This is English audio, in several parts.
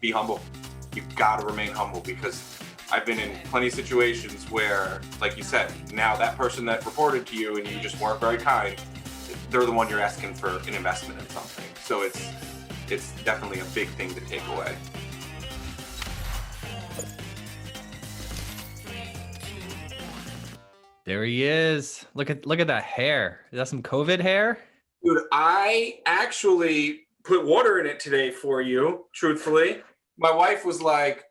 be humble. You've got to remain humble, because I've been in plenty of situations where, like you said, now that person that reported to you and you just weren't very kind, they're the one you're asking for an investment in something. So it's definitely a big thing to take away. There he is. Look at that hair. Is that some COVID hair? Dude, I actually put water in it today for you, truthfully. My wife was like,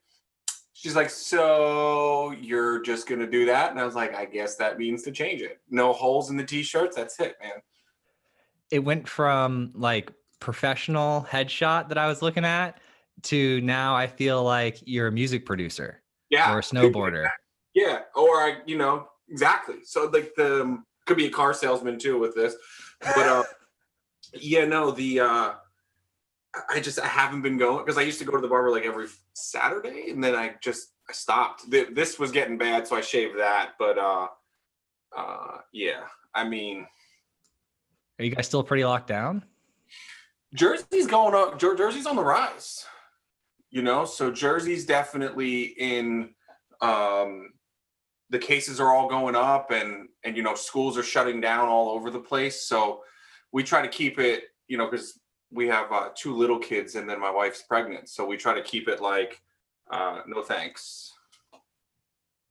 she's like, so you're just going to do that? And I was like, I guess that means to change it. No holes in the t-shirts. That's it, man. It went from like professional headshot that I was looking at to now I feel like you're a music producer or a snowboarder. Yeah. Or exactly. So like could be a car salesman too with this, but I haven't been going, because I used to go to the barber like every Saturday, and then I stopped. This was getting bad, so I shaved that. But yeah, I mean, are you guys still pretty locked down? Jersey's going up. Jersey's on the rise. So Jersey's definitely in. The cases are all going up, and schools are shutting down all over the place. So we try to keep it, because we have 2 little kids, and then my wife's pregnant. So we try to keep it like, no thanks.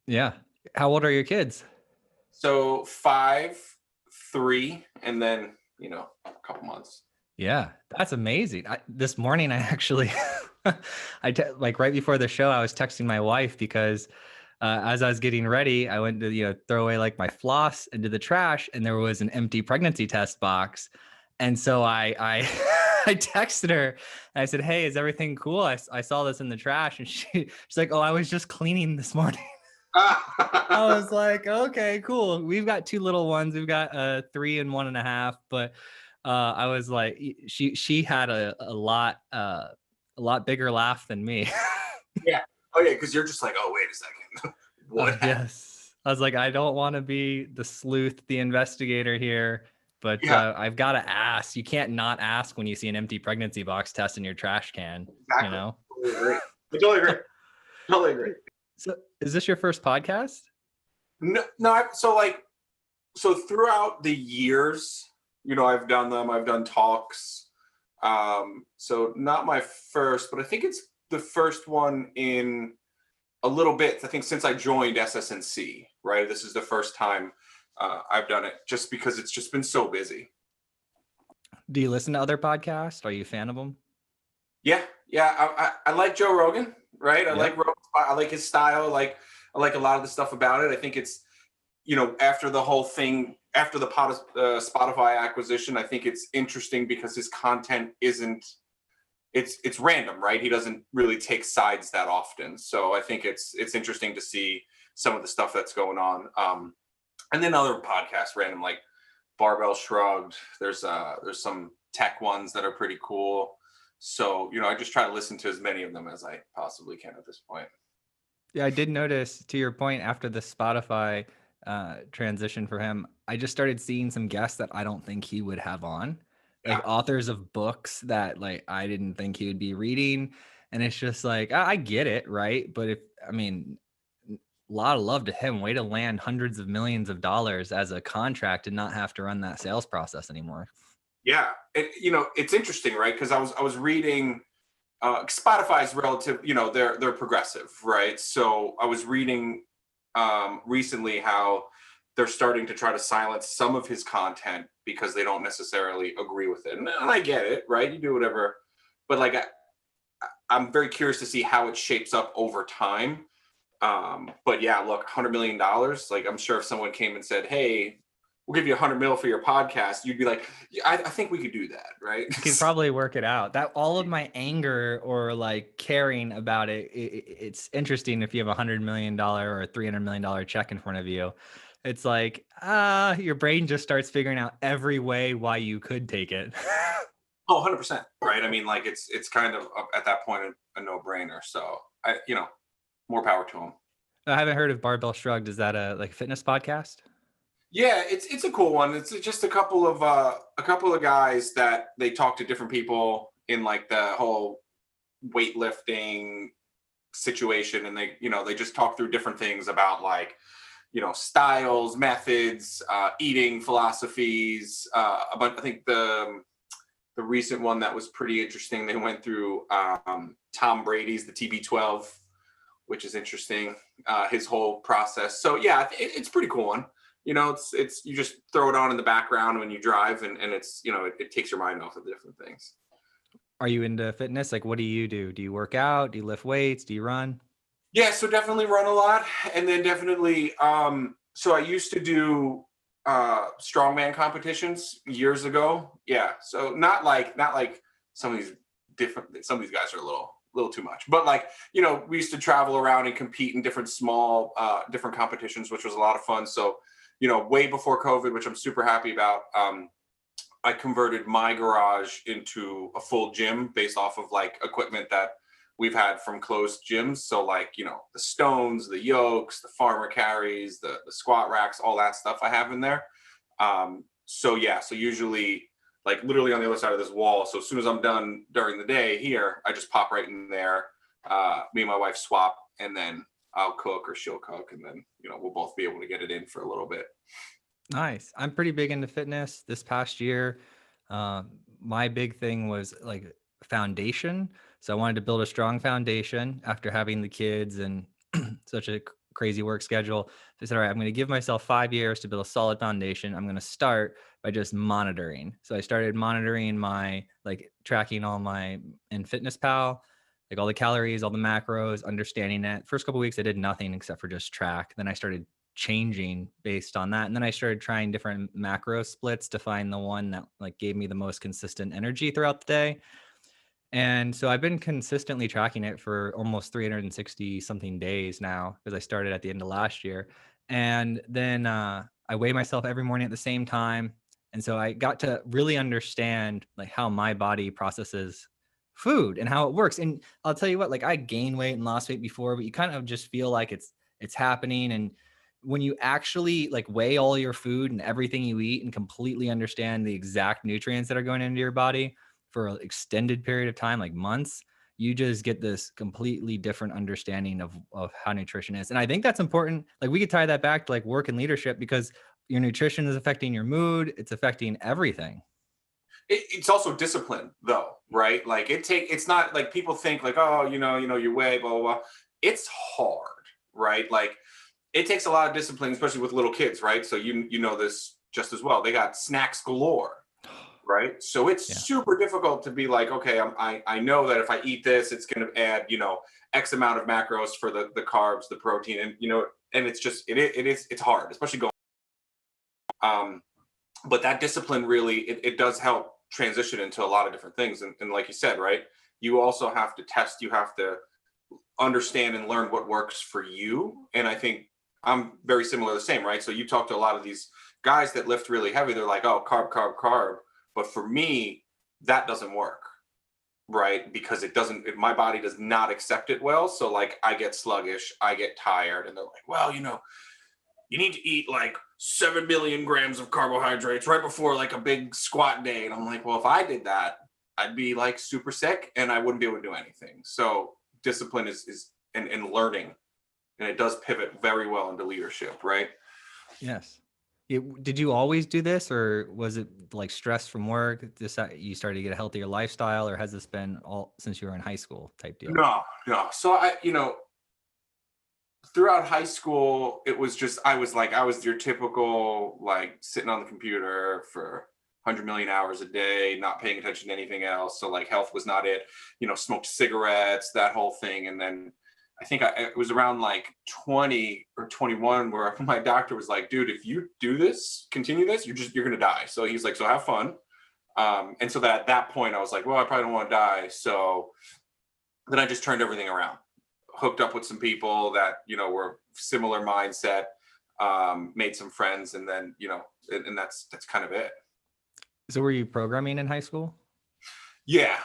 Yeah. How old are your kids? So 5, 3, and then, a couple months. Yeah, that's amazing. This morning, I actually, like right before the show, I was texting my wife because as I was getting ready, I went to, throw away like my floss into the trash, and there was an empty pregnancy test box. And so I I texted her and I said, hey, is everything cool? I saw this in the trash. And she's like, oh, I was just cleaning this morning. I was like, okay, cool. We've got 2 little ones. We've got 3 and 1.5. But I was like, she had a lot bigger laugh than me. Yeah. Oh yeah, because you're just like, oh, wait a second. What? Yes. I was like, I don't want to be the sleuth, the investigator here, but I've got to ask. You can't not ask when you see an empty pregnancy box test in your trash can. Exactly. I totally agree. So is this your first podcast? No. So throughout the years, I've done them. I've done talks. So not my first, but I think it's the first one in a little bit. I think since I joined SS&C, right? This is the first time I've done it, just because it's just been so busy. Do you listen to other podcasts? Are you a fan of them? Yeah. I like Joe Rogan, right? I like Rogan. I like his style. I like a lot of the stuff about it. I think it's, after the whole thing, after the Spotify acquisition, I think it's interesting because his content isn't, it's random, right? He doesn't really take sides that often. So I think it's interesting to see some of the stuff that's going on. And then other podcasts, random, like Barbell Shrugged. There's some tech ones that are pretty cool. So, I just try to listen to as many of them as I possibly can at this point. Yeah, I did notice, to your point, after the Spotify transition for him, I just started seeing some guests that I don't think he would have on. Like authors of books that like I didn't think he would be reading. And it's just like, I get it, right? But a lot of love to him. Way to land hundreds of millions of dollars as a contract and not have to run that sales process anymore. Yeah. It's interesting, right? Because I was reading Spotify's relative, they're progressive, right? So I was reading recently how they're starting to try to silence some of his content because they don't necessarily agree with it. And I get it, right? You do whatever. But like, I'm very curious to see how it shapes up over time. But yeah, look, $100 million. Like, I'm sure if someone came and said, hey, we'll give you $100 million for your podcast, you'd be like, yeah, I think we could do that, right? You could probably work it out. That all of my anger or like caring about it's interesting if you have $100 million or a $300 million check in front of you. It's like, your brain just starts figuring out every way why you could take it. Oh, 100%. Right. I mean, like it's kind of at that point a no-brainer. So more power to him. I haven't heard of Barbell Shrugged. Is that a fitness podcast? Yeah, it's a cool one. It's just a couple of guys that they talk to different people in like the whole weightlifting situation, and they just talk through different things about like, styles, methods, eating philosophies. But I think the recent one that was pretty interesting, they went through Tom Brady's, the TB12, which is interesting, his whole process. So yeah, it's pretty cool one. It's you just throw it on in the background when you drive, and it's, it takes your mind off of different things. Are you into fitness? Like, what do you do? Do you work out? Do you lift weights? Do you run? Yeah, so definitely run a lot, and then definitely. So I used to do strongman competitions years ago. Yeah, so not like some of these guys are a little too much, but like, we used to travel around and compete in different small different competitions, which was a lot of fun. So way before COVID, which I'm super happy about. I converted my garage into a full gym based off of like equipment that we've had from closed gyms. So like, the stones, the yokes, the farmer carries, the squat racks, all that stuff I have in there. So usually like literally on the other side of this wall. So as soon as I'm done during the day here, I just pop right in there. Me and my wife swap, and then I'll cook or she'll cook, and then, we'll both be able to get it in for a little bit. Nice. I'm pretty big into fitness this past year. My big thing was like foundation. So I wanted to build a strong foundation after having the kids and such a crazy work schedule. So I said, all right, I'm going to give myself 5 years to build a solid foundation. I'm going to start by just monitoring. So I started monitoring tracking all my in FitnessPal, like all the calories, all the macros, understanding it. First couple of weeks, I did nothing except for just track. Then I started changing based on that. And then I started trying different macro splits to find the one that like gave me the most consistent energy throughout the day. And so I've been consistently tracking it for almost 360 something days now, because I started at the end of last year. And then I weigh myself every morning at the same time. And so I got to really understand like how my body processes food and how it works. And I'll tell you what, like I gained weight and lost weight before, but you kind of just feel like it's happening. And when you actually like weigh all your food and everything you eat and completely understand the exact nutrients that are going into your body for an extended period of time, like months, you just get this completely different understanding of how nutrition is. And I think that's important. Like we could tie that back to like work and leadership, because your nutrition is affecting your mood. It's affecting everything. It's also discipline though, right? Like it's not like people think like, oh, you weigh, blah, blah, blah. It's hard, right? Like it takes a lot of discipline, especially with little kids, right? So you know this just as well. They got snacks galore, right? So it's super difficult to be like, okay, I know that if I eat this, it's going to add, X amount of macros for the carbs, the protein, and and it's just it's hard, especially going. But that discipline really it does help transition into a lot of different things, and like you said, right? You also have to test. You have to understand and learn what works for you, and I think I'm very similar, the same, right? So you talk to a lot of these guys that lift really heavy. They're like, oh, carb, carb, carb. But for me, that doesn't work, right? Because my body does not accept it well. So like I get sluggish, I get tired, and they're like, well, you need to eat like 7 million grams of carbohydrates right before like a big squat day. And I'm like, well, if I did that, I'd be like super sick and I wouldn't be able to do anything. So discipline is and learning. And it does pivot very well into leadership, right? Yes. Did you always do this, or was it like stress from work? You started to get a healthier lifestyle, or has this been all since you were in high school type deal? No. So throughout high school, it was just, I was your typical, like sitting on the computer for 100 million hours a day, not paying attention to anything else. So like health was not it, smoked cigarettes, that whole thing. And then I think it was around like 20 or 21 where my doctor was like, dude, if you continue this, you're going to die. So he's like, so have fun. And so that at that point I was like, well, I probably don't want to die. So then I just turned everything around, hooked up with some people that, were similar mindset, made some friends, and then, and that's kind of it. So were you programming in high school? Yeah.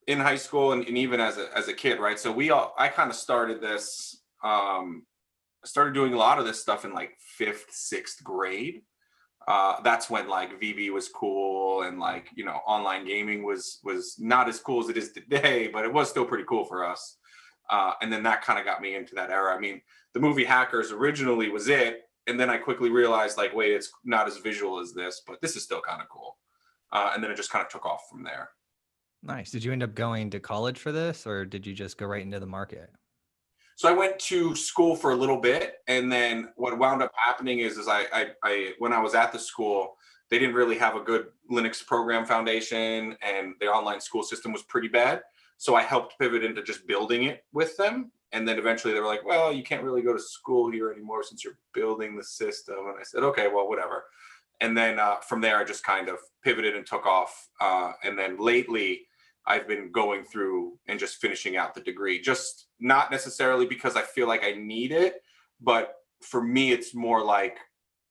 In high school and even as a kid, right? So I kind of started this, started doing a lot of this stuff in like 5th, 6th grade. That's when like VB was cool, and like, you know, online gaming was not as cool as it is today, but it was still pretty cool for us. And then that kind of got me into that era. I mean, the movie Hackers originally was it, and then I quickly realized like, wait, it's not as visual as this, but this is still kind of cool. And then it just kind of took off from there. Nice. Did you end up going to college for this, or did you just go right into the market? So I went to school for a little bit, and then what wound up happening is I when I was at the school, they didn't really have a good Linux program foundation, and the online school system was pretty bad. So I helped pivot into just building it with them, and then eventually they were like, "Well, you can't really go to school here anymore since you're building the system." And I said, "Okay, well, whatever." And then from there, I just kind of pivoted and took off. And then lately, I've been going through and just finishing out the degree, just not necessarily because I feel like I need it, but for me, it's more like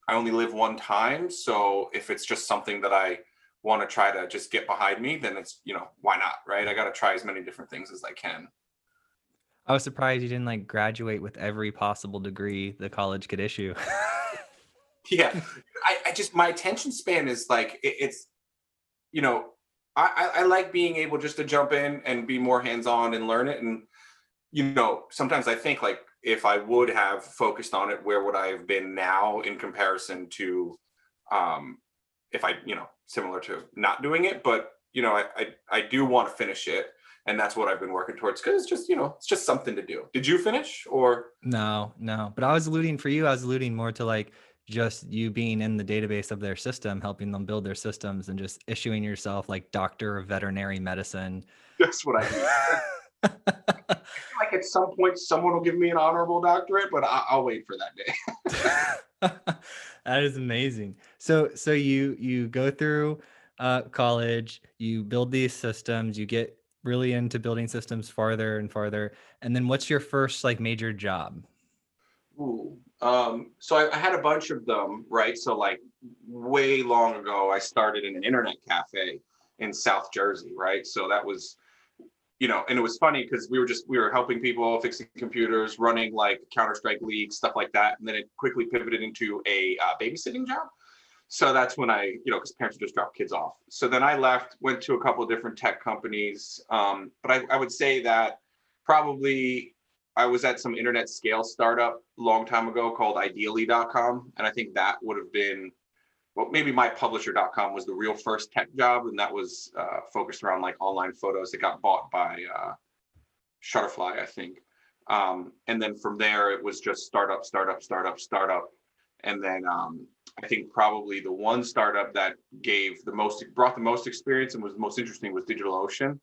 I only live one time. So if it's just something that I want to try to just get behind me, then it's, you know, why not, right? I got to try as many different things as I can. I was surprised you didn't like graduate with every possible degree the college could issue. Yeah, I just, my attention span is like, it's, you know, I like being able just to jump in and be more hands-on and learn it. And, you know, sometimes I think like, if I would have focused on it, where would I have been now in comparison to if I, you know, similar to not doing it. But, you know, I do want to finish it. And that's what I've been working towards, because it's just, you know, it's just something to do. Did you finish or? No, no. But I was alluding for you, I was alluding more to like just you being in the database of their system, helping them build their systems and just issuing yourself like doctor of veterinary medicine. That's what I mean. I feel like at some point someone will give me an honorable doctorate, but I'll wait for that day. That is amazing. So you go through college, you build these systems, you get really into building systems farther and farther. And then what's your first like major job? Ooh. So I had a bunch of them, right? So like way long ago, I started in an internet cafe in South Jersey, right? So that was, you know, and it was funny because we were helping people, fixing computers, running like Counter-Strike leagues, stuff like that. And then it quickly pivoted into a babysitting job. So that's when I, you know, because parents would just drop kids off. So then I left, went to a couple of different tech companies. But I would say that probably I was at some internet scale startup a long time ago called ideally.com. And I think that would have been, well, maybe mypublisher.com was the real first tech job. And that was focused around like online photos that got bought by Shutterfly, I think. And then from there, it was just startup. And then I think probably the one startup that brought the most experience and was the most interesting was DigitalOcean.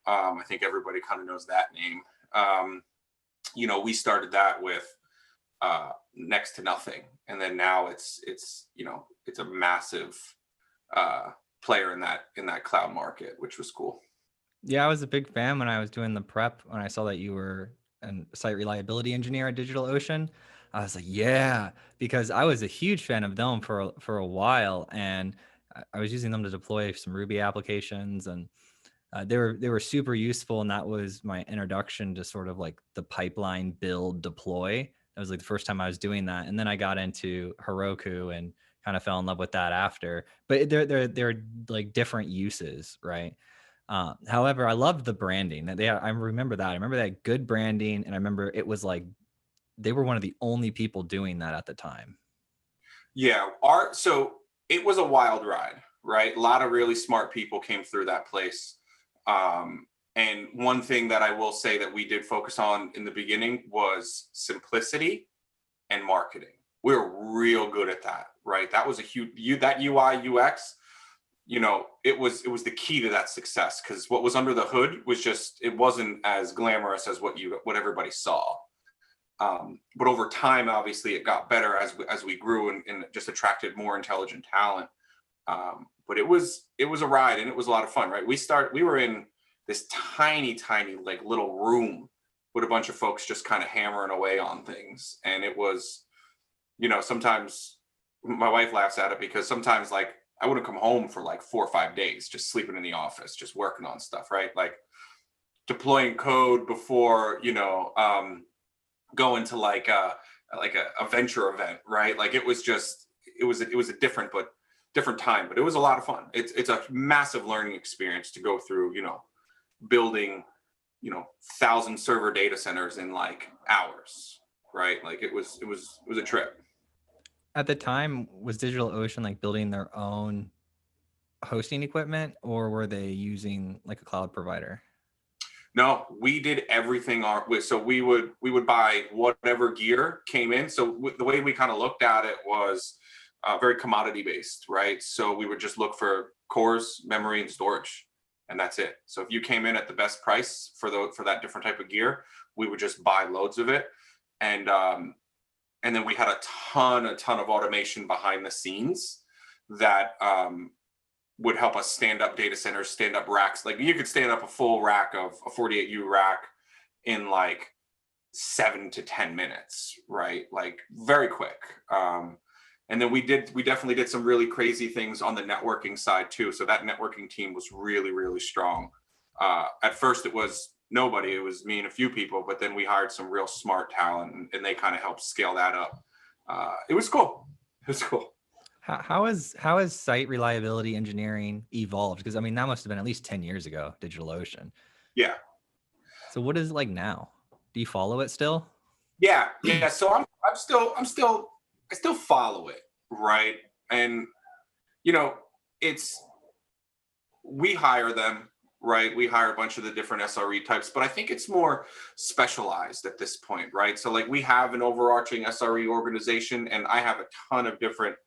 I think everybody kind of knows that name. You know, we started that with next to nothing, and then now it's you know, it's a massive player in that cloud market, which was cool. Yeah, I was a big fan when I was doing the prep when I saw that you were a site reliability engineer at DigitalOcean. I was like, yeah, because I was a huge fan of them for a while, and I was using them to deploy some Ruby applications, and they were super useful. And that was my introduction to sort of like the pipeline build deploy. That was like the first time I was doing that, and then I got into Heroku and kind of fell in love with that after. But they're like different uses, right? However, I loved the branding. I remember that. I remember that good branding, and I remember it was like they were one of the only people doing that at the time. Yeah, so it was a wild ride, right? A lot of really smart people came through that place. And one thing that I will say that we did focus on in the beginning was simplicity and marketing. We were real good at that, right? That was a huge, that UI UX, you know, it was the key to that success, because what was under the hood was just, it wasn't as glamorous as what everybody saw. But over time, obviously, it got better as we grew and just attracted more intelligent talent. But it was a ride, and it was a lot of fun, right? We were in this tiny like little room with a bunch of folks just kind of hammering away on things. And it was, you know, sometimes my wife laughs at it because sometimes like I wouldn't come home for like 4 or 5 days, just sleeping in the office, just working on stuff, right? Like deploying code before, you know, going to like a venture event, right? Like it was just, it was a different time, but it was a lot of fun. It's a massive learning experience to go through, building, 1,000 server data centers in like hours, right? Like it was a trip. At the time, was DigitalOcean like building their own hosting equipment, or were they using like a cloud provider? No, we did everything so we would buy whatever gear came in. So the way we kind of looked at it was very commodity based, right? So we would just look for cores, memory, and storage, and that's it. So if you came in at the best price for that different type of gear, we would just buy loads of it, and then we had a ton of automation behind the scenes that would help us stand up data centers, stand up racks. Like you could stand up a full rack of a 48U rack in like 7 to 10 minutes, right? Like very quick. And then we definitely did some really crazy things on the networking side too. So that networking team was really, really strong. At first it was nobody, it was me and a few people, but then we hired some real smart talent and they kind of helped scale that up. It was cool. How has site reliability engineering evolved? Because I mean, that must have been at least 10 years ago, DigitalOcean. Yeah. So what is it like now? Do you follow it still? Yeah. So I still follow it, right? And we hire them, right? We hire a bunch of the different SRE types, but I think it's more specialized at this point, right? So like we have an overarching SRE organization, and I have a ton of different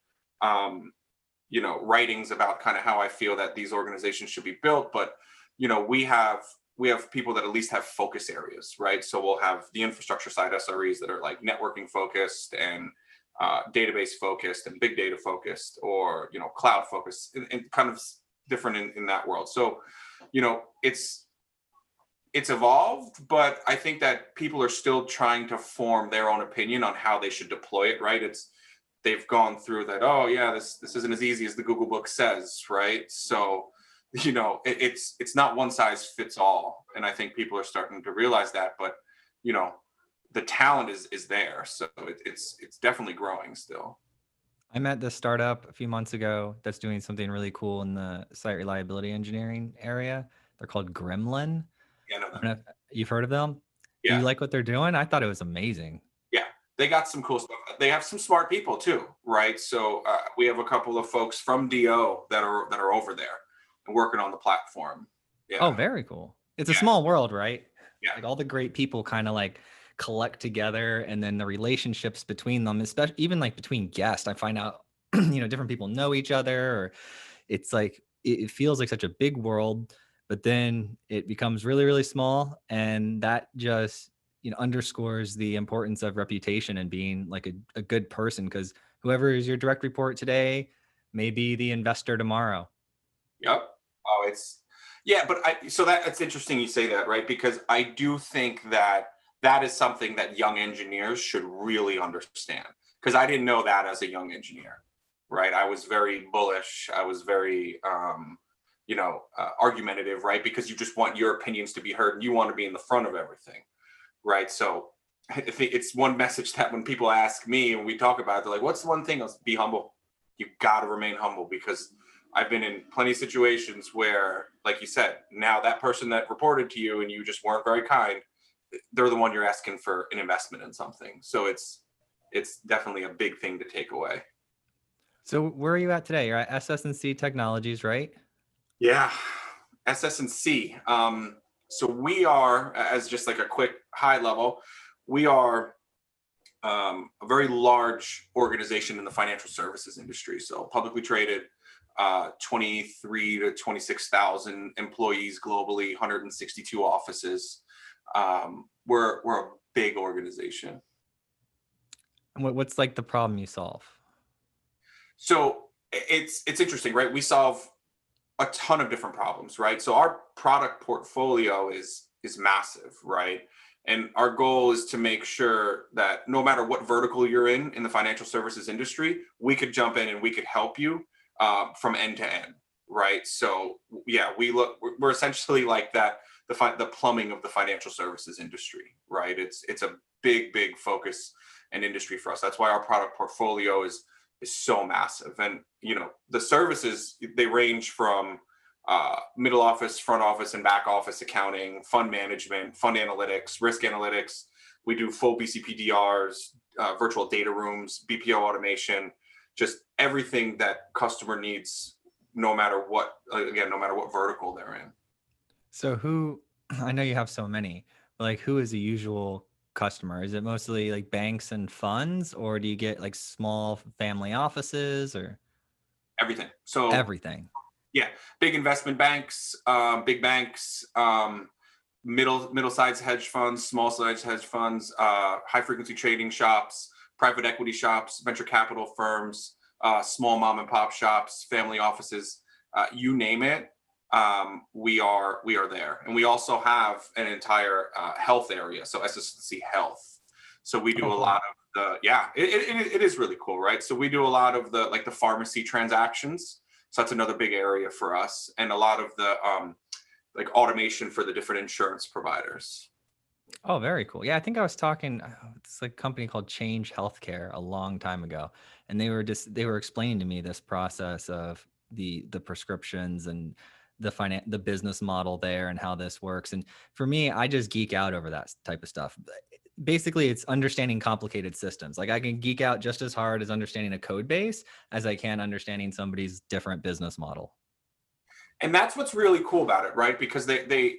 writings about kind of how I feel that these organizations should be built. But, we have people that at least have focus areas, right? So we'll have the infrastructure side SREs that are like networking focused and database focused and big data focused, or, cloud focused, and kind of different in that world. So, it's evolved, but I think that people are still trying to form their own opinion on how they should deploy it, right? They've gone through that, oh yeah, this isn't as easy as the Google book says, right? So, it's not one size fits all. And I think people are starting to realize that, but the talent is there. So it's definitely growing still. I met this startup a few months ago that's doing something really cool in the site reliability engineering area. They're called Gremlin. Yeah, no, I don't know if you've heard of them. Do yeah. you like what they're doing? I thought it was amazing. Yeah, they got some cool stuff. They have some smart people too, right? So we have a couple of folks from DO that are over there and working on the platform. Yeah. Oh, very cool. It's a small world, right? Yeah. Like all the great people kind of like collect together, and then the relationships between them, especially even like between guests, I find out, different people know each other, or it's like, it feels like such a big world, but then it becomes really, really small. And that just, underscores the importance of reputation and being like a good person, because whoever is your direct report today may be the investor tomorrow. Yep. Oh, but that's interesting you say that, right? Because I do think that is something that young engineers should really understand, because I didn't know that as a young engineer, right? I was very bullish. I was very, argumentative, right? Because you just want your opinions to be heard and you want to be in the front of everything, right? So I think it's one message that when people ask me and we talk about it, they're like, what's the one thing? Be humble. You got to remain humble, because I've been in plenty of situations where, like you said, now that person that reported to you and you just weren't very kind, they're the one you're asking for an investment in something. So it's definitely a big thing to take away. So where are you at today? You're at SS&C Technologies, right? Yeah, SS&C. So we are, as just like a quick high level, we are a very large organization in the financial services industry. So publicly traded, 23 to 26,000 employees globally, 162 offices. We're a big organization. And what's like the problem you solve? So it's interesting, right? We solve a ton of different problems, right? So our product portfolio is massive, right? And our goal is to make sure that no matter what vertical you're in the financial services industry, we could jump in and we could help you from end to end, right? So yeah, we're essentially like that, the plumbing of the financial services industry, right? It's a big focus and industry for us. That's why our product portfolio is is so massive. And, the services, they range from middle office, front office, and back office accounting, fund management, fund analytics, risk analytics. We do full BCPDRs, virtual data rooms, BPO automation, just everything that customer needs, no matter what vertical they're in. So I know you have so many, but like who is the usual customer? Is it mostly like banks and funds, or do you get like small family offices or Everything. So everything? yeah, big investment banks, big banks, middle-sized hedge funds, small-sized hedge funds, high-frequency trading shops, private equity shops, venture capital firms, small mom-and-pop shops, family offices, you name it. We are there, and we also have an entire health area, so SS&C Health. So we do a lot of it is really cool, right? So we do a lot of the pharmacy transactions. So that's another big area for us, and a lot of the automation for the different insurance providers. Oh, very cool. Yeah, I think I was talking. It's like a company called Change Healthcare a long time ago, and they were explaining to me this process of the prescriptions and the business model there and how this works. And for me, I just geek out over that type of stuff. Basically, it's understanding complicated systems. Like I can geek out just as hard as understanding a code base as I can understanding somebody's different business model. And that's what's really cool about it, right? Because they're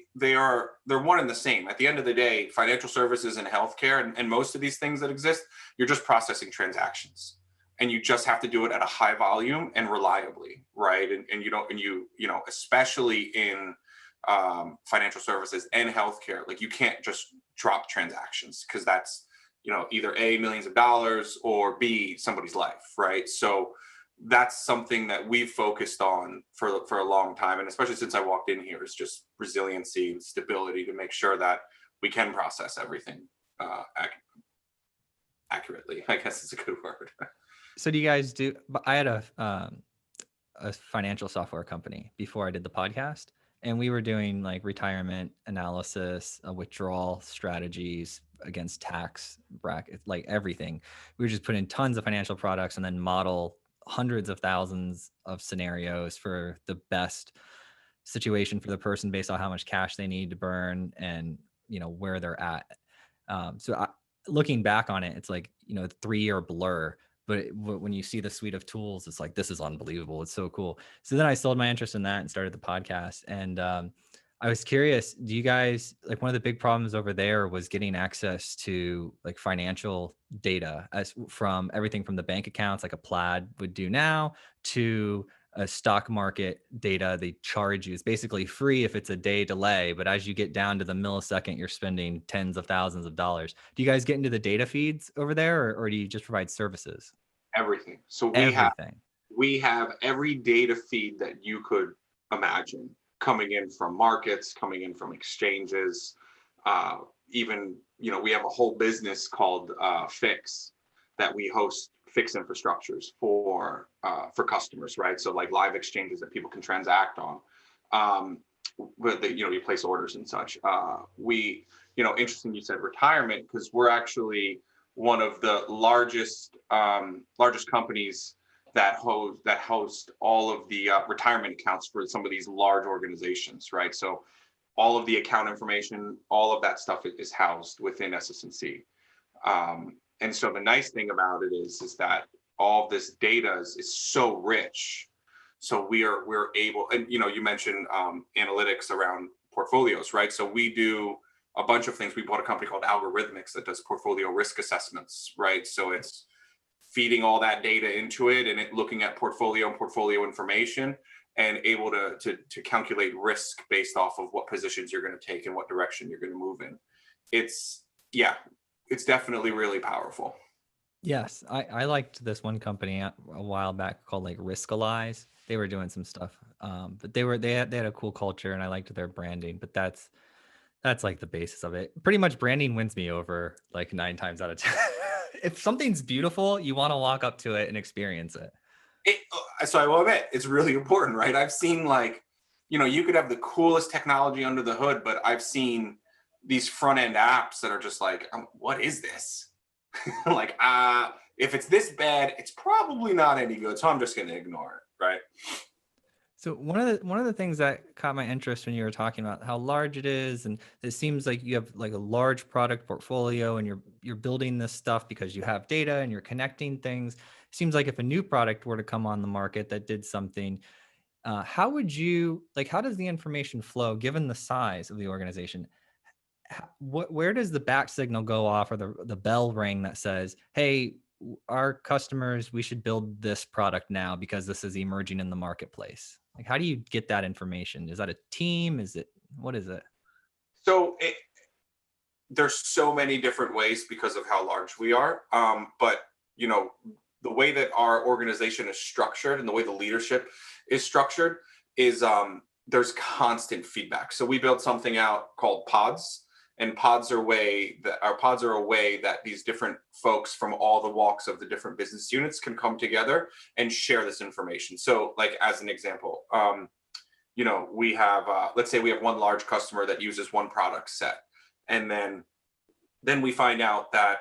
one and the same. At the end of the day, financial services and healthcare and most of these things that exist, you're just processing transactions, and you just have to do it at a high volume and reliably, right? And especially in financial services and healthcare, like you can't just drop transactions, because that's either A, millions of dollars, or B, somebody's life, right? So that's something that we've focused on for a long time, and especially since I walked in here, is just resiliency and stability to make sure that we can process everything accurately. I guess it's a good word. So do you guys do? I had a financial software company before I did the podcast, and we were doing like retirement analysis, withdrawal strategies against tax bracket, like everything. We were just putting tons of financial products and then model hundreds of thousands of scenarios for the best situation for the person based on how much cash they need to burn and where they're at. Looking back on it, it's like 3-year blur. But when you see the suite of tools, it's like, this is unbelievable. It's so cool. So then I sold my interest in that and started the podcast. And I was curious, do you guys, like, one of the big problems over there was getting access to like financial data, as from everything from the bank accounts, like a Plaid would do now, to a stock market data they charge you. It's basically free if it's a day delay, but as you get down to the millisecond, you're spending tens of thousands of dollars. Do you guys get into the data feeds over there, or do you just provide services? Everything. So we have every data feed that you could imagine, coming in from markets, coming in from exchanges, even we have a whole business called Fix, that we host fix infrastructures for customers, right? So like live exchanges that people can transact on, where you place orders and such. Interesting you said retirement, because we're actually one of the largest companies that host all of the retirement accounts for some of these large organizations, right? So all of the account information, all of that stuff is housed within SS&C. And so the nice thing about it is that all of this data is so rich. So we're able, and you mentioned analytics around portfolios, right? So we do a bunch of things. We bought a company called Algorithmics that does portfolio risk assessments, right? So it's feeding all that data into it, and it looking at portfolio information, and able to calculate risk based off of what positions you're going to take and what direction you're going to move in. It's definitely really powerful. Yes, I liked this one company a while back called like Riskalyze. They were doing some stuff, but they had a cool culture, and I liked their branding. But that's like the basis of it. Pretty much, branding wins me over like 9 times out of 10. If something's beautiful, you want to walk up to it and experience it. So I will admit, it's really important, right? I've seen you could have the coolest technology under the hood, but I've seen these front end apps that are just like, what is this? Like, if it's this bad, it's probably not any good. So I'm just going to ignore it. Right. So one of the things that caught my interest when you were talking about how large it is, and it seems like you have like a large product portfolio, and you're building this stuff because you have data and you're connecting things. It seems like if a new product were to come on the market that did something, how would you like? How does the information flow given the size of the organization? Where does the back signal go off, or the bell ring that says, "Hey, our customers, we should build this product now because this is emerging in the marketplace"? Like, how do you get that information? Is that a team? What is it? So there's so many different ways because of how large we are. But you know, the way that our organization is structured and the way the leadership is structured is there's constant feedback. So we built something out called pods, and pods are a way that these different folks from all the walks of the different business units can come together and share this information. So, like as an example, you know, we have let's say we have one large customer that uses one product set, and then we find out that,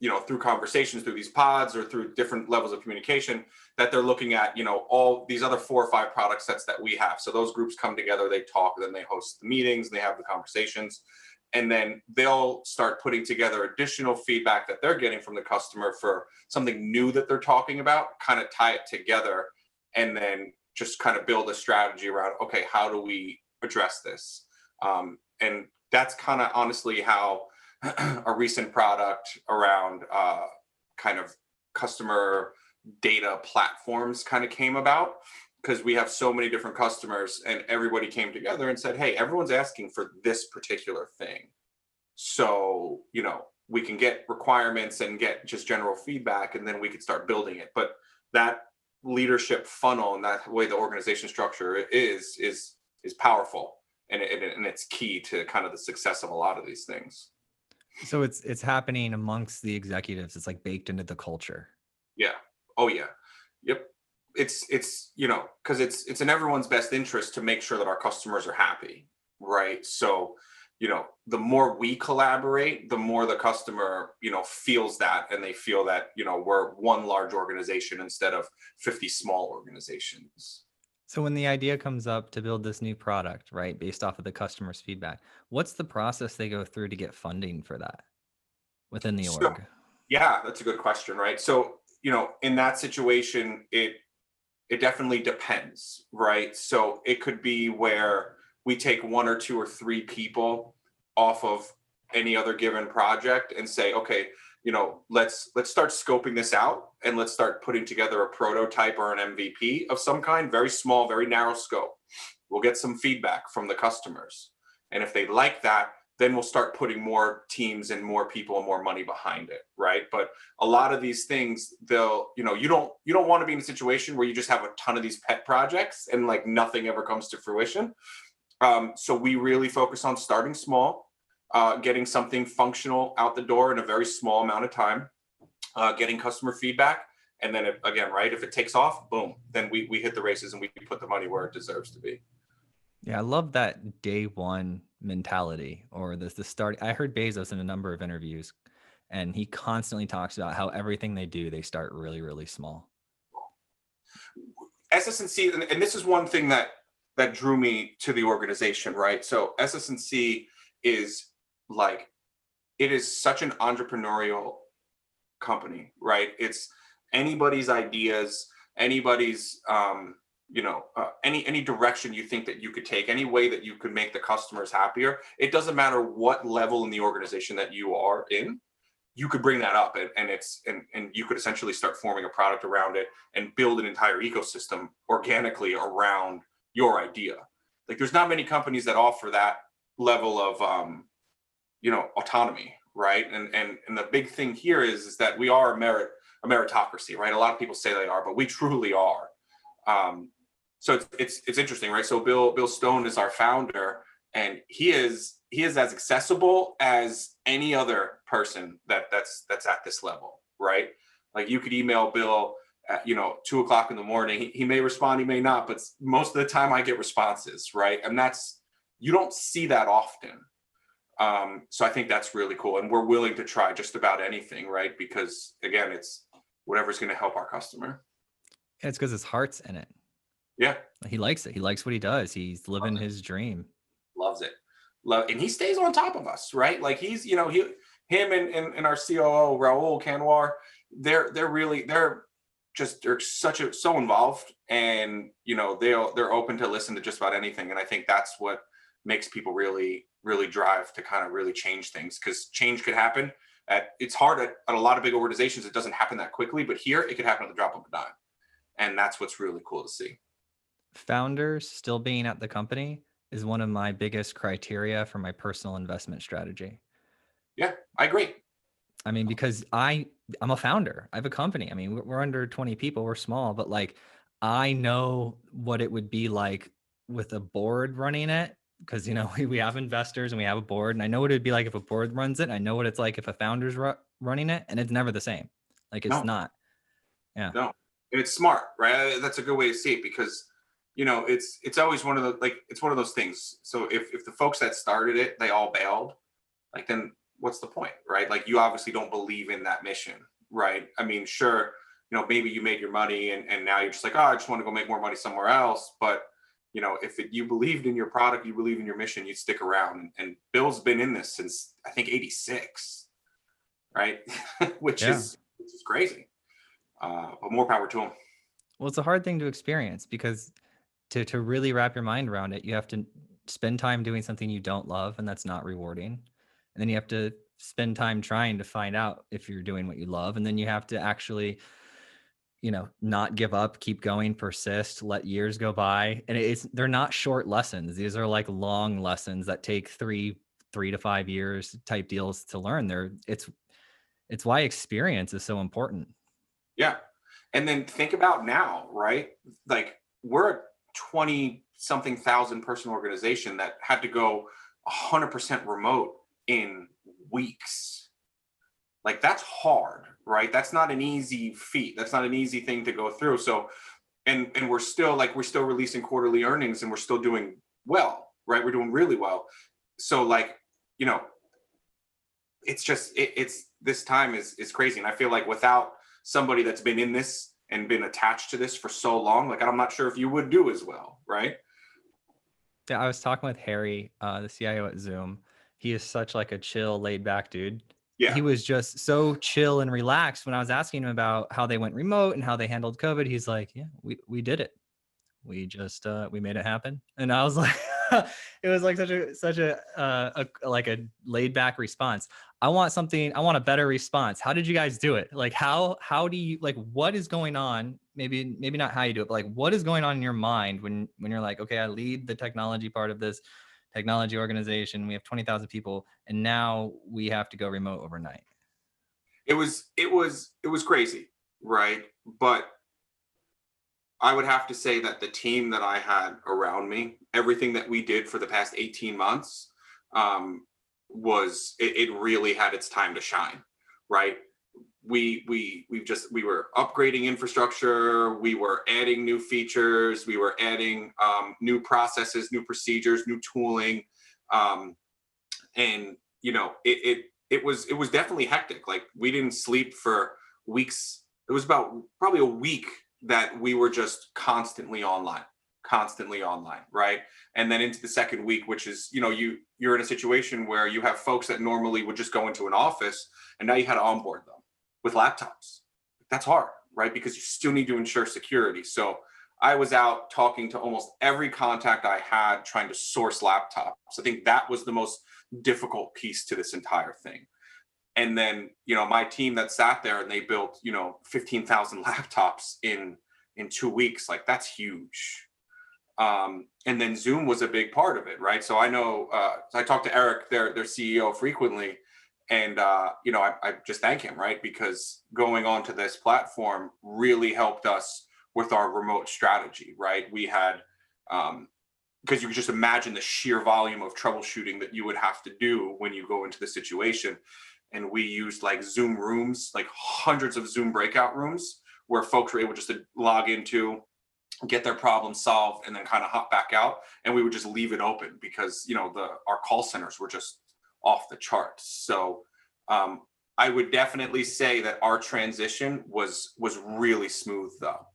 you know, through conversations through these pods or through different levels of communication, that they're looking at, you know, all these other 4 or 5 product sets that we have. So those groups come together, they talk, then they host the meetings and they have the conversations, and then they'll start putting together additional feedback that they're getting from the customer for something new that they're talking about, kind of tie it together, and then just kind of build a strategy around, okay, how do we address this? And that's kind of honestly how a recent product around kind of customer data platforms kind of came about, because we have so many different customers and everybody came together and said, hey, everyone's asking for this particular thing. So, you know, we can get requirements and get just general feedback, and then we could start building it. But that leadership funnel and that way the organization structure is powerful, and it's key to kind of the success of a lot of these things. So it's happening amongst the executives. It's like baked into the culture. Yeah. Oh yeah. Yep. It's you know, because it's in everyone's best interest to make sure that our customers are happy, right? So, you know, the more we collaborate, the more the customer, you know, feels that, and they feel that, you know, we're one large organization instead of 50 small organizations. So when the idea comes up to build this new product, right, based off of the customer's feedback, what's the process they go through to get funding for that within the So org? yeah, that's a good question, right? So, you know, in that situation, it definitely depends, right? So it could be where we take 1 or 2 or 3 people off of any other given project and say, okay, you know, let's start scoping this out, and let's start putting together a prototype or an MVP of some kind, very small, very narrow scope. We'll get some feedback from the customers, and if they like that, then we'll start putting more teams and more people and more money behind it, right? But a lot of these things, they'll, you know, you don't want to be in a situation where you just have a ton of these pet projects and like nothing ever comes to fruition. So we really focus on starting small, getting something functional out the door in a very small amount of time, getting customer feedback, and then again, right, if it takes off, boom, then we hit the races and we put the money where it deserves to be. Yeah, I love that day one mentality, or the start. I heard Bezos in a number of interviews, and he constantly talks about how everything they do, they start really, really small. SS&C, and this is one thing that drew me to the organization, right? So SS&C is like, it is such an entrepreneurial company, right? It's anybody's ideas, anybody's you know, any direction you think that you could take, any way that you could make the customers happier. It doesn't matter what level in the organization that you are in, you could bring that up, and you could essentially start forming a product around it and build an entire ecosystem organically around your idea. Like, there's not many companies that offer that level of you know, autonomy, right? And the big thing here is that we are a meritocracy, right? A lot of people say they are, but we truly are. So it's interesting, right? So Bill Stone is our founder, and he is as accessible as any other person that's at this level, right? Like, you could email Bill at, you know, 2:00 in the morning. He may respond, he may not, but most of the time I get responses, right? And you don't see that often. So I think that's really cool. And we're willing to try just about anything, right? Because again, it's whatever's going to help our customer. It's because his heart's in it. Yeah. He likes it. He likes what he does. He's living Loves it. his dream. Loves it. And he stays on top of us, right? Like he's, him and our COO, Raul Kanwar, they're so involved, and they're open to listen to just about anything. And I think that's what makes people really, really drive to kind of really change things, because change could happen it's hard at a lot of big organizations. It doesn't happen that quickly, but here it could happen at the drop of a dime. And that's what's really cool to see. Founders still being at the company is one of my biggest criteria for my personal investment strategy. Yeah, I agree. I mean, because I'm a founder. I have a company. I mean, we're under 20 people. We're small, but like, I know what it would be like with a board running it, because, we have investors and we have a board, and I know what it'd be like if a board runs it. I know what it's like if a founder's running it, and it's never the same. Like, it's not. Yeah. No, and it's smart, right? That's a good way to see it, because it's always one of those things. So if the folks that started it, they all bailed, like, then what's the point, right? Like, you obviously don't believe in that mission, right? I mean, sure, maybe you made your money and now you're just like, oh, I just want to go make more money somewhere else. But if you believed in your product, you believe in your mission, you'd stick around. And Bill's been in this since, I think, 86, right? which is crazy. But more power to him. Well, it's a hard thing to experience, because to really wrap your mind around it, you have to spend time doing something you don't love, and that's not rewarding. And then you have to spend time trying to find out if you're doing what you love. And then you have to actually, not give up, keep going, persist, let years go by. And they're not short lessons. These are like long lessons that take 3 to 5 years type deals to learn. It's why experience is so important. Yeah. And then think about now, right? Like, we're a 20 something thousand person organization that had to go 100% remote in weeks. Like, that's hard, right? That's not an easy feat. That's not an easy thing to go through. So, and we're still releasing quarterly earnings, and we're still doing well, right? We're doing really well. So, like, it's just, it's this time is crazy. And I feel like without somebody that's been in this and been attached to this for so long, like, I'm not sure if you would do as well, right? Yeah, I was talking with Harry, the CIO at Zoom. He is such like a chill, laid back dude. Yeah. He was just so chill and relaxed when I was asking him about how they went remote and how they handled COVID. He's like, yeah, we did it. We just we made it happen. And I was like, it was like such a like a laid back response. I want a better response. How did you guys do it? Like, how do you, like, what is going on? Maybe not how you do it, but like, what is going on in your mind when you're like, okay, I lead the technology part of this technology organization. We have 20,000 people, and now we have to go remote overnight. It was crazy, right? But I would have to say that the team that I had around me, everything that we did for the past 18 months, it really had its time to shine, right? We were upgrading infrastructure, we were adding new features, we were adding new processes, new procedures, new tooling, and it was definitely hectic. Like, we didn't sleep for weeks. It was about probably a week that we were just constantly online, right? And then into the second week, which is, you're in a situation where you have folks that normally would just go into an office, and now you had to onboard them with laptops. That's hard, right? Because you still need to ensure security. So I was out talking to almost every contact I had, trying to source laptops. I think that was the most difficult piece to this entire thing. And then, my team that sat there and they built, 15,000 laptops in 2 weeks, like, that's huge. And then Zoom was a big part of it, right? So I know, I talk to Eric, their CEO, frequently, and I just thank him, right? Because going on to this platform really helped us with our remote strategy, right? We had, because you could just imagine the sheer volume of troubleshooting that you would have to do when you go into the situation. And we used like Zoom rooms, like hundreds of Zoom breakout rooms, where folks were able just to log into, get their problem solved, and then kind of hop back out. And we would just leave it open because, our call centers were just off the charts. So I would definitely say that our transition was really smooth, though,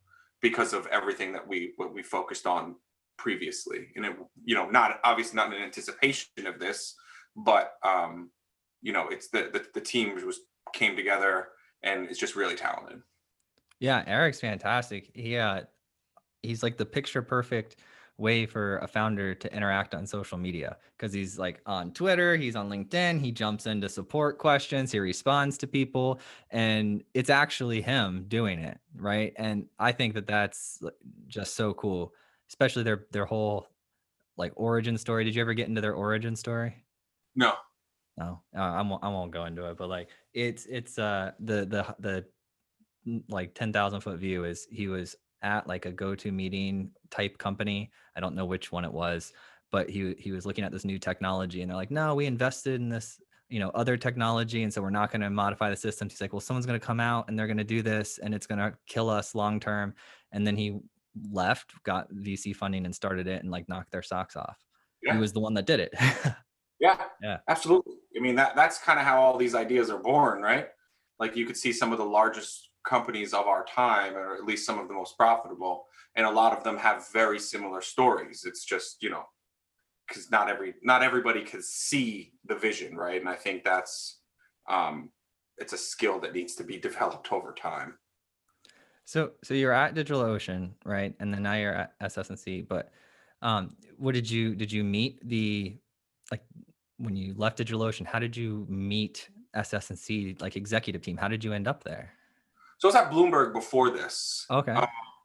because of everything that we focused on previously. And it, not obviously not in anticipation of this, but it's the team came together and is just really talented. Yeah, Eric's fantastic. He's like the picture perfect way for a founder to interact on social media, because he's like on Twitter, he's on LinkedIn, he jumps into support questions, he responds to people, and it's actually him doing it, right? And I think that that's just so cool, especially their whole like origin story. Did you ever get into their origin story? No. No, I won't go into it, but like it's the like 10,000-foot view is he was at like a go-to meeting type company. I don't know which one it was, but he was looking at this new technology, and they're like, no, we invested in this, other technology, and so we're not going to modify the systems. He's like, well, someone's going to come out and they're going to do this, and it's going to kill us long term. And then he left, got VC funding, and started it, and like knocked their socks off. Yeah. He was the one that did it. Yeah, absolutely. I mean, that's kind of how all these ideas are born, right? Like you could see some of the largest companies of our time, or at least some of the most profitable, and a lot of them have very similar stories. It's just, because not everybody can see the vision, right? And I think that's it's a skill that needs to be developed over time. So you're at DigitalOcean, right? And then now you're at SS&C. But what did you meet like when you left DigitalOcean? How did you meet SS&C, like executive team? How did you end up there? So I was at Bloomberg before this. Okay.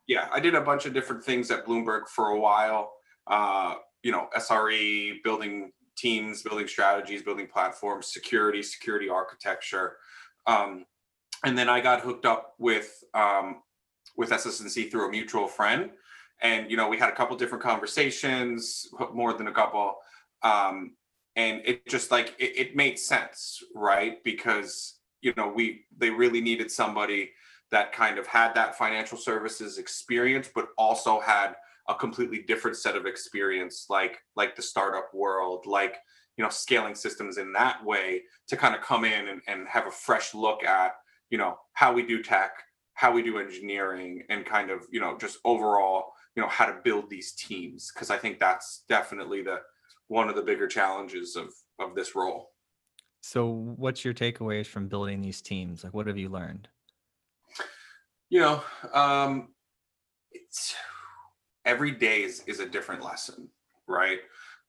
Yeah, I did a bunch of different things at Bloomberg for a while. SRE, building teams, building strategies, building platforms, security architecture. And then I got hooked up with SS&C through a mutual friend. And, we had a couple different conversations, more than a couple. And it just like, it made sense, right? Because, they really needed somebody that kind of had that financial services experience, but also had a completely different set of experience, like the startup world, like, scaling systems in that way, to kind of come in and have a fresh look at, how we do tech, how we do engineering, and kind of, just overall, how to build these teams. Because I think that's definitely one of the bigger challenges of this role. So what's your takeaways from building these teams? Like, what have you learned? It's every day is a different lesson, right?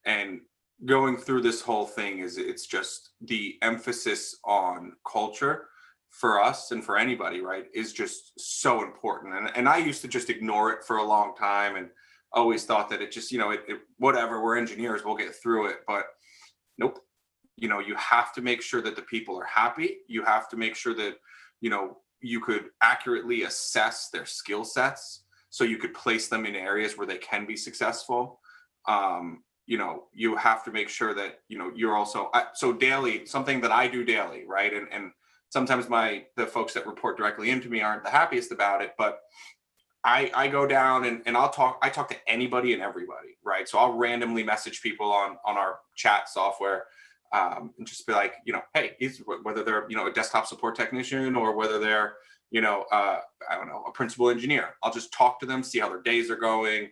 And going through this whole thing it's just the emphasis on culture for us and for anybody, right, is just so important. And I used to just ignore it for a long time and always thought that it just, whatever, we're engineers, we'll get through it. But nope. You have to make sure that the people are happy. You have to make sure that, you could accurately assess their skill sets so you could place them in areas where they can be successful. You have to make sure that, you're also, so daily, something that I do daily, right? And sometimes the folks that report directly into me aren't the happiest about it, but I go down and I talk to anybody and everybody, right? So I'll randomly message people on our chat software, and just be like, hey, whether they're, a desktop support technician or whether they're, I don't know, a principal engineer. I'll just talk to them, see how their days are going,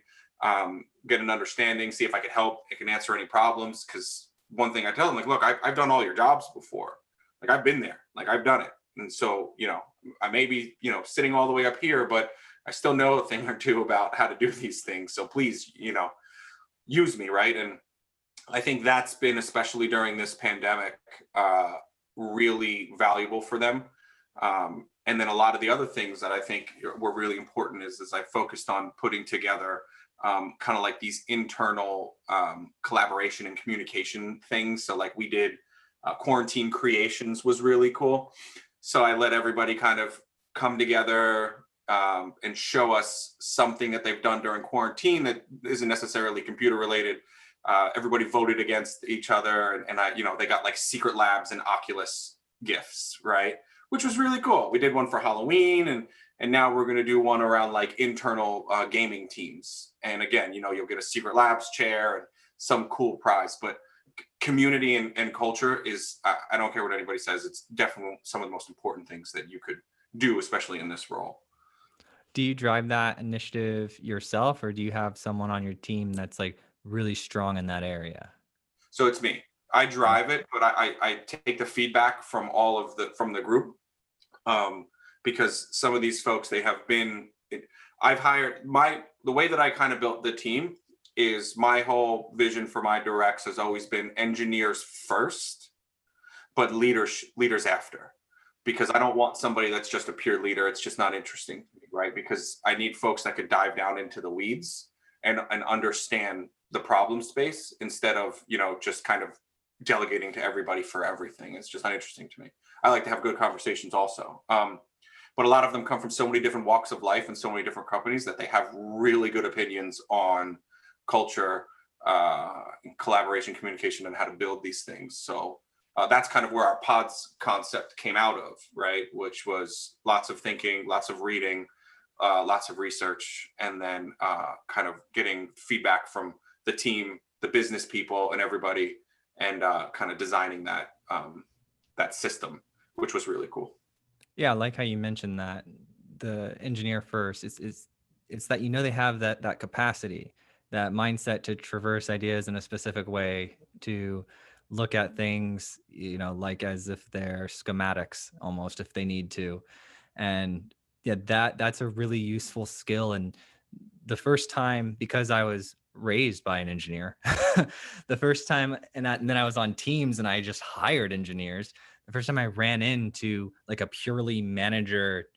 get an understanding, see if I can help, I can answer any problems. Because one thing I tell them, like, look, I've done all your jobs before. Like, I've been there, like, I've done it. And so, I may be, sitting all the way up here, but I still know a thing or two about how to do these things. So please, use me, right? And I think that's been, especially during this pandemic, really valuable for them. And then a lot of the other things that I think were really important is I focused on putting together kind of like these internal collaboration and communication things. So like we did quarantine creations was really cool. So I let everybody kind of come together and show us something that they've done during quarantine that isn't necessarily computer related. Everybody voted against each other, and they got like Secret Labs and Oculus gifts, right? Which was really cool. We did one for Halloween, and now we're going to do one around like internal gaming teams. And again, you'll get a Secret Labs chair and some cool prize. But community and culture is, I don't care what anybody says, it's definitely some of the most important things that you could do, especially in this role. Do you drive that initiative yourself, or do you have someone on your team that's like really strong in that area? So it's me. I drive it, but I take the feedback from from the group, because some of these folks, they have been, I've hired the way that I kind of built the team is my whole vision for my directs has always been engineers first, but leaders after, because I don't want somebody that's just a pure leader. It's just not interesting to me, right? Because I need folks that could dive down into the weeds and understand the problem space instead of, just kind of delegating to everybody for everything. It's just not interesting to me. I like to have good conversations also. But a lot of them come from so many different walks of life and so many different companies that they have really good opinions on culture, collaboration, communication, and how to build these things. So that's kind of where our pods concept came out of, right? Which was lots of thinking, lots of reading, lots of research, and then kind of getting feedback from the team, the business people, and everybody, and kind of designing that system, which was really cool. Yeah, I like how you mentioned that the engineer first. It's that they have that capacity, that mindset to traverse ideas in a specific way, to look at things, like as if they're schematics almost, if they need to. And yeah, that's a really useful skill. And the first time, because I was raised by an engineer, the first time, and then I was on teams and I just hired engineers. The first time I ran into like a purely manager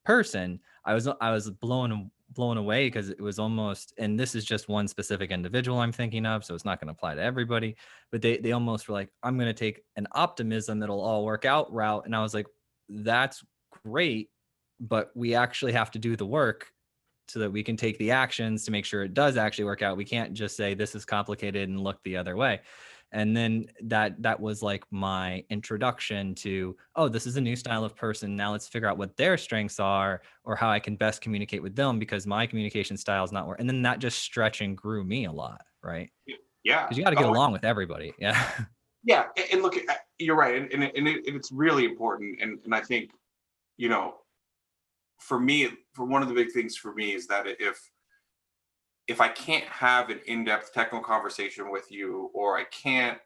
person, I was blown away, because it was almost, and this is just one specific individual I'm thinking of, so it's not going to apply to everybody, but they almost were like, I'm going to take an optimism it'll all work out route. And I was like, that's great, but we actually have to do the work so that we can take the actions to make sure it does actually work out. We can't just say this is complicated and look the other way. And then that was like my introduction to, oh, this is a new style of person. Now let's figure out what their strengths are, or how I can best communicate with them, because my communication style is not working. And then that just stretched and grew me a lot, right? Yeah. Because you got to get along with everybody. Yeah. Yeah. And look, you're right. And it's really important. And I think, for me, one of the big things for me is that if I can't have an in-depth technical conversation with you, or I can't,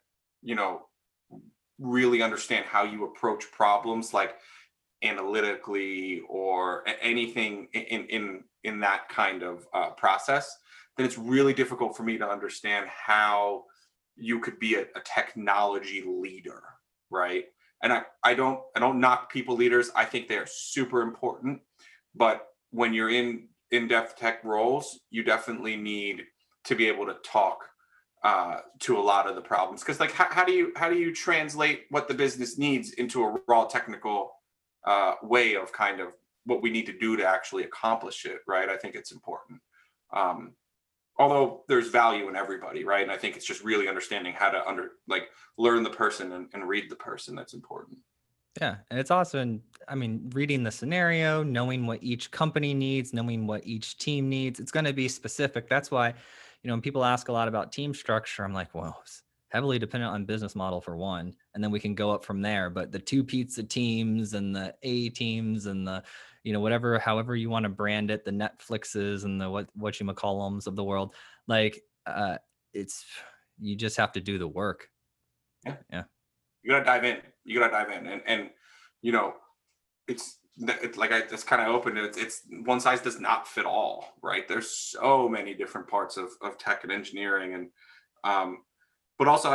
really understand how you approach problems, like analytically or anything in that kind of process, then it's really difficult for me to understand how you could be a technology leader, right? And I don't knock people leaders. I think they're super important, but when you're in-depth tech roles, you definitely need to be able to talk to a lot of the problems, because like how do you translate what the business needs into a raw technical way of kind of what we need to do to actually accomplish it, right? I think it's important, although there's value in everybody, right? And I think it's just really understanding how to learn the person and read the person that's important. Yeah. And it's also, reading the scenario, knowing what each company needs, knowing what each team needs. It's going to be specific. That's why, when people ask a lot about team structure, I'm like, well, it's heavily dependent on business model for one, and then we can go up from there. But the two pizza teams and the A teams and the, whatever, however you want to brand it, the Netflixes and the whatchamacallums of the world, like you just have to do the work. Yeah. You gotta dive in, and it's like I just kind of opened it. It's one size does not fit all, right? There's so many different parts of tech and engineering, and but also,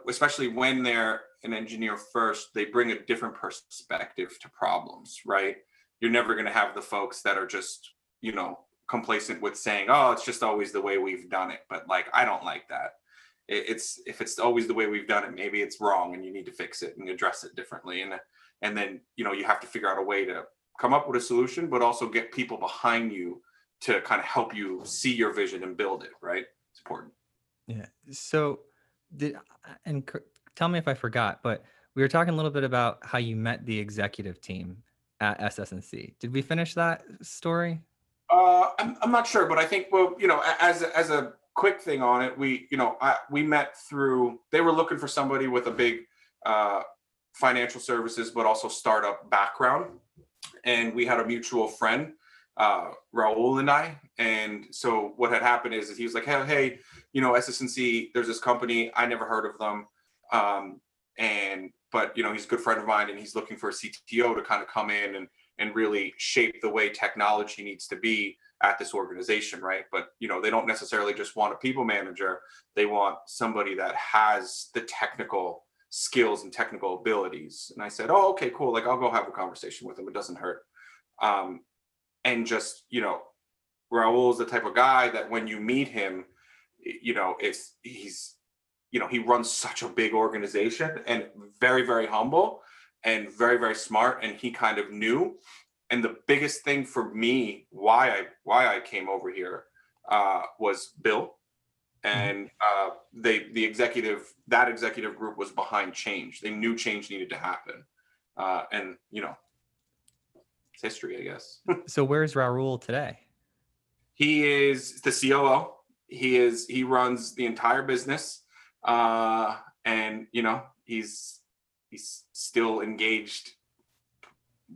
especially when they're an engineer first, they bring a different perspective to problems, right? You're never going to have the folks that are just, complacent with saying, oh, it's just always the way we've done it. But like, I don't like that. If it's always the way we've done it, maybe it's wrong and you need to fix it and address it differently. And then, you have to figure out a way to come up with a solution, but also get people behind you to kind of help you see your vision and build it, right? It's important. Yeah. So tell me if I forgot, but we were talking a little bit about how you met the executive team at SS&C. Did we finish that story? I'm not sure, but I think, well, as a quick thing on it. We met through, they were looking for somebody with a big financial services, but also startup background. And we had a mutual friend, Raul and I. And so what had happened is he was like, hey, SS&C, there's this company, I never heard of them. But he's a good friend of mine, and he's looking for a CTO to kind of come in and really shape the way technology needs to be at this organization, right? But they don't necessarily just want a people manager. They want somebody that has the technical skills and technical abilities. And I said, oh, okay, cool. Like, I'll go have a conversation with him. It doesn't hurt. And just, Raul's the type of guy that when you meet him, he runs such a big organization, and very, very humble and very, very smart. And he kind of knew. And the biggest thing for me, why I came over here, was Bill. And that executive group was behind change. They knew change needed to happen. And it's history, I guess. So where's Raul today? He is the COO. He runs the entire business. And he's still engaged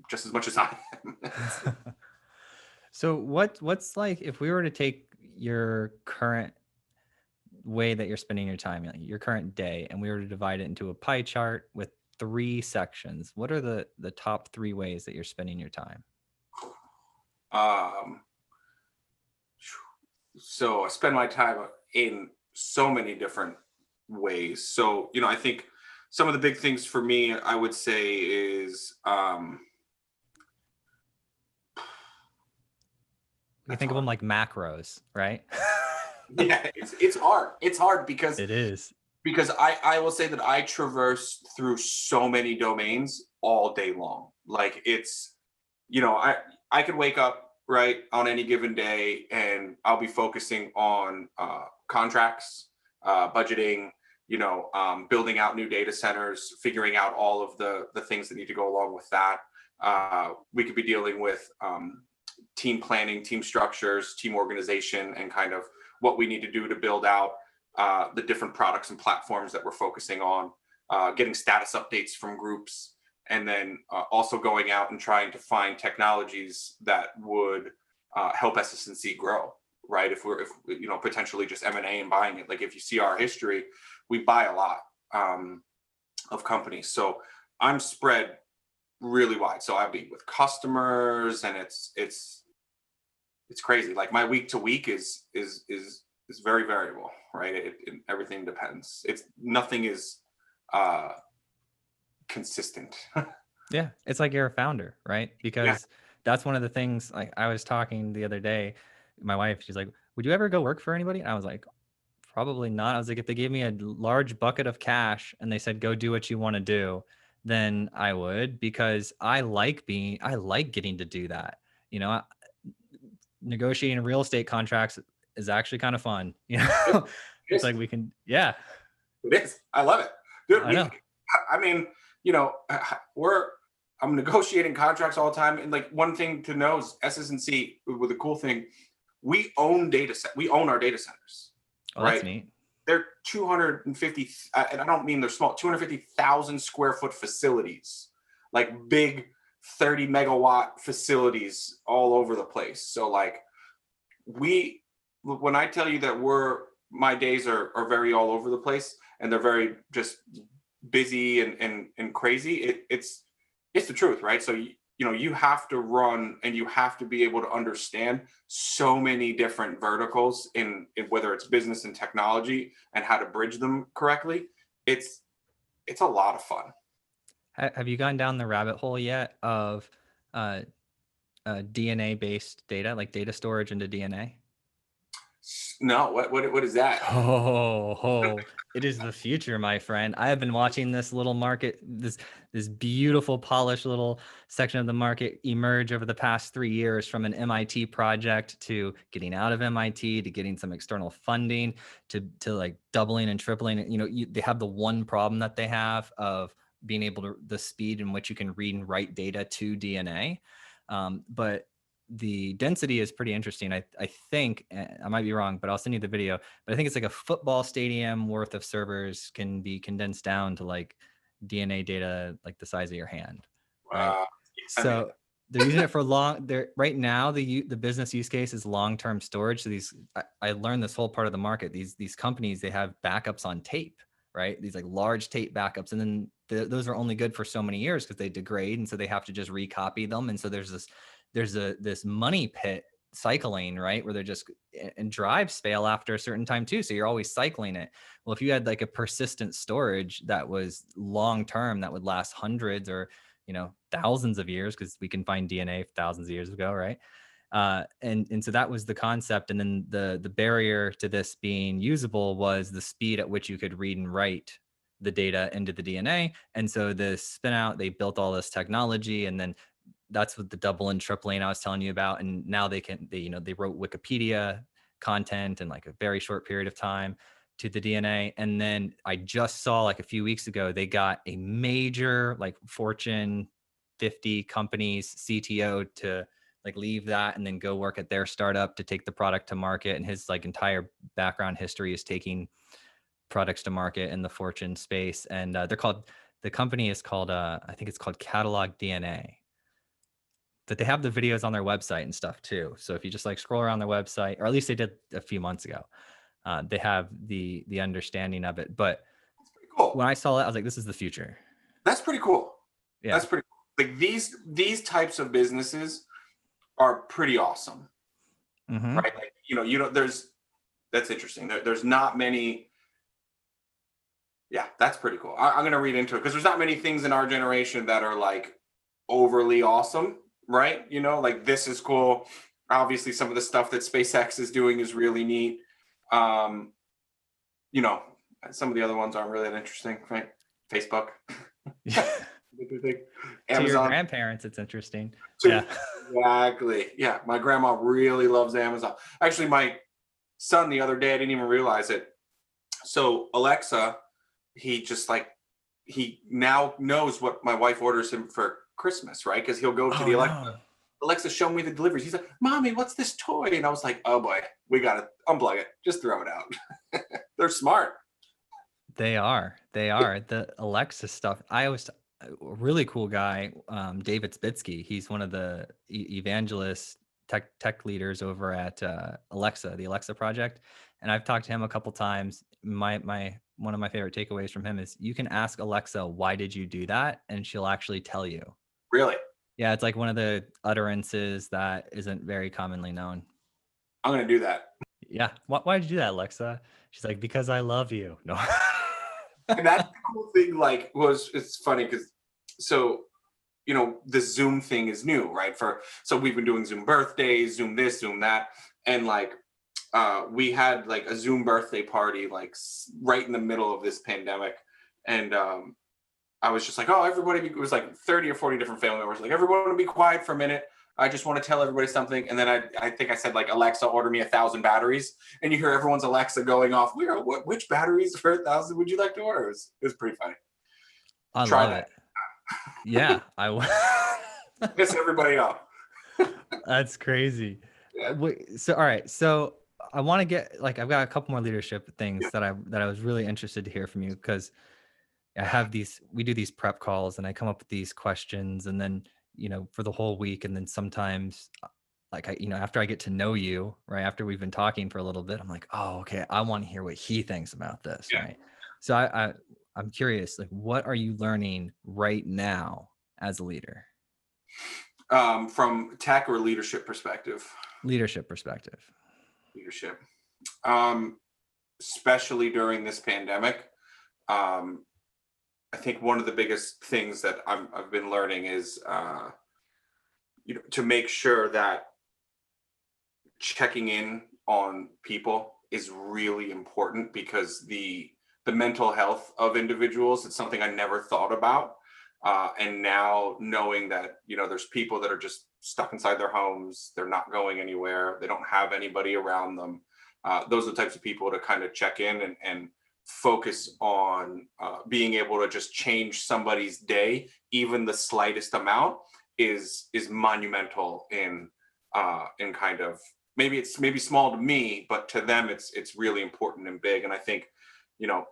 just as much as I am. So what's like, if we were to take your current way that you're spending your time, like your current day, and we were to divide it into a pie chart with 3 sections, what are the top 3 ways that you're spending your time? So I spend my time in so many different ways. So, I think some of the big things for me, I would say, is you think of them like macros, right? Yeah, it's hard. It's hard because it is. Because I will say that I traverse through so many domains all day long. Like, it's, I could wake up, right, on any given day, and I'll be focusing on contracts, budgeting, building out new data centers, figuring out all of the things that need to go along with that. We could be dealing with team planning, team structures, team organization, and kind of what we need to do to build out the different products and platforms that we're focusing on, getting status updates from groups, and then also going out and trying to find technologies that would help SS&C grow, right? If potentially just M&A and buying it. Like, if you see our history, we buy a lot of companies. So I'm spread really wide. So I'll be with customers, and it's crazy. Like, my week to week is very variable, right? Everything depends. Nothing is consistent. Yeah, it's like you're a founder, right? Because that's one of the things. Like, I was talking the other day, my wife, she's like, would you ever go work for anybody? And I was like, probably not. I was like, if they gave me a large bucket of cash and they said, go do what you want to do, then I would, because I like getting to do that. Negotiating real estate contracts is actually kind of fun. It's like we can, yeah. It is. I love it. Dude, I know. I mean, I'm negotiating contracts all the time. And like, one thing to know is SS&C, with a cool thing, we own our data centers. Oh, right? That's neat. They're 250, and I don't mean they're small, 250,000 square foot facilities, like big 30 megawatt facilities all over the place. So like, when I tell you that my days are very all over the place, and they're very just busy and crazy, it's the truth, right? So you have to run, and you have to be able to understand so many different verticals in whether it's business and technology, and how to bridge them correctly. It's a lot of fun. Have you gone down the rabbit hole yet of DNA based data, like data storage into DNA? No, what is that? Oh, it is the future, my friend. I have been watching this little market, this beautiful, polished little section of the market emerge over the past 3 years, from an MIT project to getting out of MIT to getting some external funding to like doubling and tripling. They have the one problem that they have of being able to, the speed in which you can read and write data to DNA. But the density is pretty interesting. I think, I might be wrong, but I'll send you the video. But I think it's like a football stadium worth of servers can be condensed down to like DNA data like the size of your hand, right? So they're using it for right now. The business use case is long-term storage. So I learned this whole part of the market. These companies, they have backups on tape, right? These like large tape backups, and then those are only good for so many years because they degrade, and so they have to just recopy them. And so there's this money pit cycling, right, where they're just, and drives fail after a certain time too, so you're always cycling it. Well, if you had like a persistent storage that was long term, that would last hundreds or thousands of years, because we can find DNA thousands of years ago, right? And so that was the concept. And then the barrier to this being usable was the speed at which you could read and write the data into the DNA. And so the spin out, they built all this technology, and then that's what the doubling, tripling I was telling you about. And now they wrote Wikipedia content in like a very short period of time to the DNA. And then I just saw like a few weeks ago, they got a major like Fortune 50 companies CTO to like leave that and then go work at their startup to take the product to market. And his like entire background history is taking products to market in the Fortune space. And the company is called, I think it's called Catalog DNA. But they have the videos on their website and stuff too. So if you just like scroll around their website, or at least they did a few months ago, they have the understanding of it. But That's pretty cool. When I saw that, I was like, this is the future. That's pretty cool. Yeah. That's pretty cool. Like these types of businesses are pretty awesome. Mm-hmm. Right? Like, that's interesting. There's not many. Yeah, that's pretty cool. I'm going to read into it because there's not many things in our generation that are like overly awesome, right? Like this is cool. Obviously, some of the stuff that SpaceX is doing is really neat. Some of the other ones aren't really that interesting, right? Facebook. Amazon. To your grandparents, it's interesting. Yeah. Exactly. Yeah. My grandma really loves Amazon. Actually, my son the other day, I didn't even realize it. So Alexa, he now knows what my wife orders him for Christmas, right? Because he'll go to the Alexa. No. Alexa, show me the deliveries. He's like, Mommy, what's this toy? And I was like, oh boy, we got to unplug it. Just throw it out. They're smart. They are. The Alexa stuff. A really cool guy, David Spitsky. He's one of the evangelist tech leaders over at Alexa, the Alexa project. And I've talked to him a couple times. One of my favorite takeaways from him is you can ask Alexa, why did you do that? And she'll actually tell you. Really? Yeah, it's like one of the utterances that isn't very commonly known. I'm going to do that. Yeah. Why did you do that, Alexa? She's like, because I love you. No. And that's the cool thing, like, it's funny because, so, the Zoom thing is new, right? So we've been doing Zoom birthdays, Zoom this, Zoom that. And like, we had like a Zoom birthday party, like right in the middle of this pandemic. And I was just like, oh, everybody, it was like 30 or 40 different family members. Like, everyone to be quiet for a minute. I just want to tell everybody something. And then I think I said like, Alexa, order me 1,000 batteries. And you hear everyone's Alexa going off. Which batteries for 1,000 would you like to order? It was pretty funny. I love it. Yeah. Piss everybody off. That's crazy. Yeah. So, all right. So I want to get I've got a couple more leadership things that I was really interested to hear from you, because we do these prep calls and I come up with these questions, and then, for the whole week. And then sometimes after I get to know you, right, after we've been talking for a little bit, I'm like, oh, okay, I want to hear what he thinks about this. Yeah. Right. So I'm curious, like, what are you learning right now as a leader? From tech or leadership perspective? Leadership perspective. Leadership. Especially during this pandemic. I think one of the biggest things that I've been learning is, to make sure that checking in on people is really important, because the mental health of individuals, it's something I never thought about. And now knowing that, there's people that are just stuck inside their homes, they're not going anywhere, they don't have anybody around them. Those are the types of people to kind of check in and focus on being able to just change somebody's day, even the slightest amount is monumental in and kind of maybe small to me, but to them it's really important and big. And I think,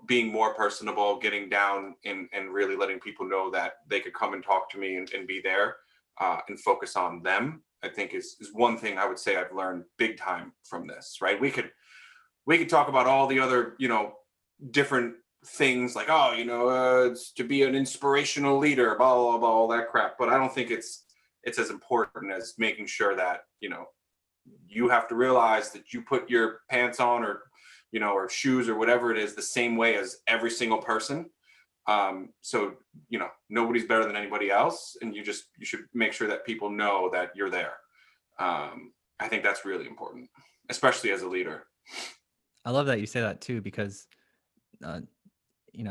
being more personable, getting down and really letting people know that they could come and talk to me and be there, and focus on them, I think is one thing I would say I've learned big time from this, right? We could talk about all the other, different things like, oh, it's to be an inspirational leader, blah, blah, blah, all that crap. But I don't think it's as important as making sure that, you have to realize that you put your pants on, or, or shoes or whatever it is, the same way as every single person. So, nobody's better than anybody else. And you should make sure that people know that you're there. I think that's really important, especially as a leader. I love that you say that too, because, I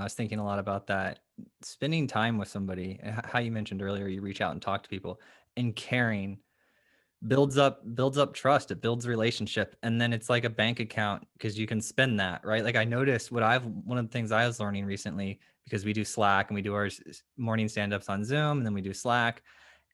was thinking a lot about that. Spending time with somebody, how you mentioned earlier, you reach out and talk to people, and caring builds up trust. It builds relationship, and then it's like a bank account because you can spend that, right? Like I noticed one of the things I was learning recently, because we do Slack and we do our morning stand-ups on Zoom, and then we do Slack,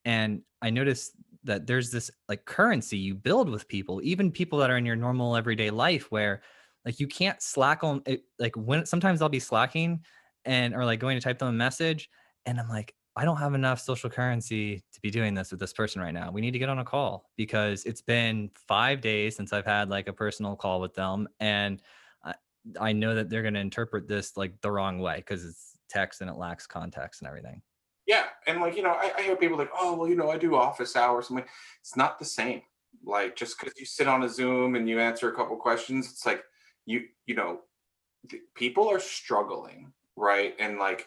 and I noticed that there's this like currency you build with people, even people that are in your normal everyday life, where like you can't slack on it. Like when sometimes I'll be slacking or like going to type them a message, and I'm like, I don't have enough social currency to be doing this with this person right now. We need to get on a call, because it's been 5 days since I've had like a personal call with them. And I, I know that they're going to interpret this like the wrong way because it's text and it lacks context and everything. Yeah. And like, I hear people like, oh, well, I do office hours. I'm like, it's not the same. Like, just because you sit on a Zoom and you answer a couple questions, it's like, people are struggling, right? And like,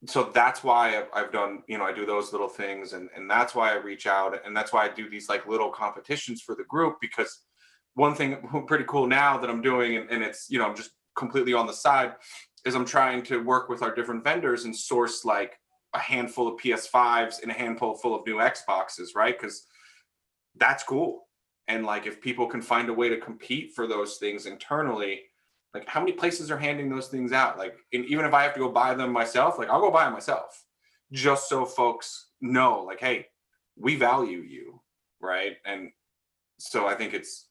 so that's why I've done, I do those little things, and that's why I reach out, and that's why I do these like little competitions for the group. Because one thing pretty cool now that I'm doing, and it's, I'm just completely on the side, is I'm trying to work with our different vendors and source like a handful of PS5s and a handful full of new Xboxes, right? Because that's cool. And like, if people can find a way to compete for those things internally, like how many places are handing those things out? Like, and even if I have to go buy them myself, like I'll go buy them myself, just so folks know, like, hey, we value you, right? And so I think it's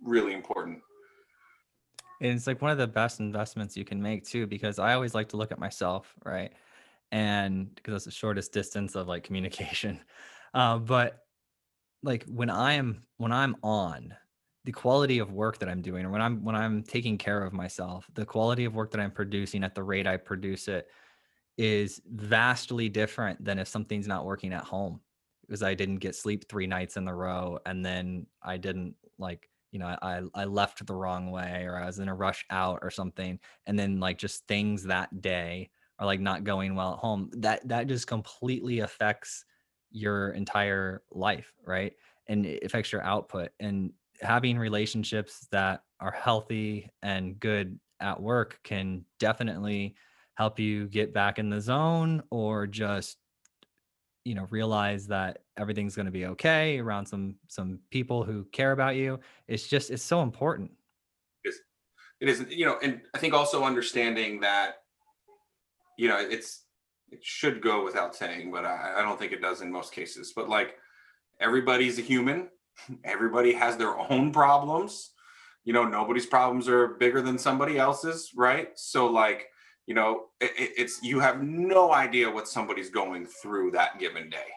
really important. And it's like one of the best investments you can make too, because I always like to look at myself, right? And because that's the shortest distance of like communication. But like when I'm on, the quality of work that I'm doing, or when I'm taking care of myself, the quality of work that I'm producing at the rate I produce it is vastly different than if something's not working at home, because I didn't get sleep 3 nights in a row, and then I didn't like, I left the wrong way, or I was in a rush out or something, and then like just things that day are like not going well at home. That just completely affects your entire life, right? And it affects your output. And having relationships that are healthy and good at work can definitely help you get back in the zone, or just realize that everything's going to be okay around some people who care about you. It's so important. It's, it is, and I think also understanding that, it should go without saying, but I don't think it does in most cases. But like, everybody's a human. Everybody has their own problems. Nobody's problems are bigger than somebody else's, right? So like, it's you have no idea what somebody's going through that given day,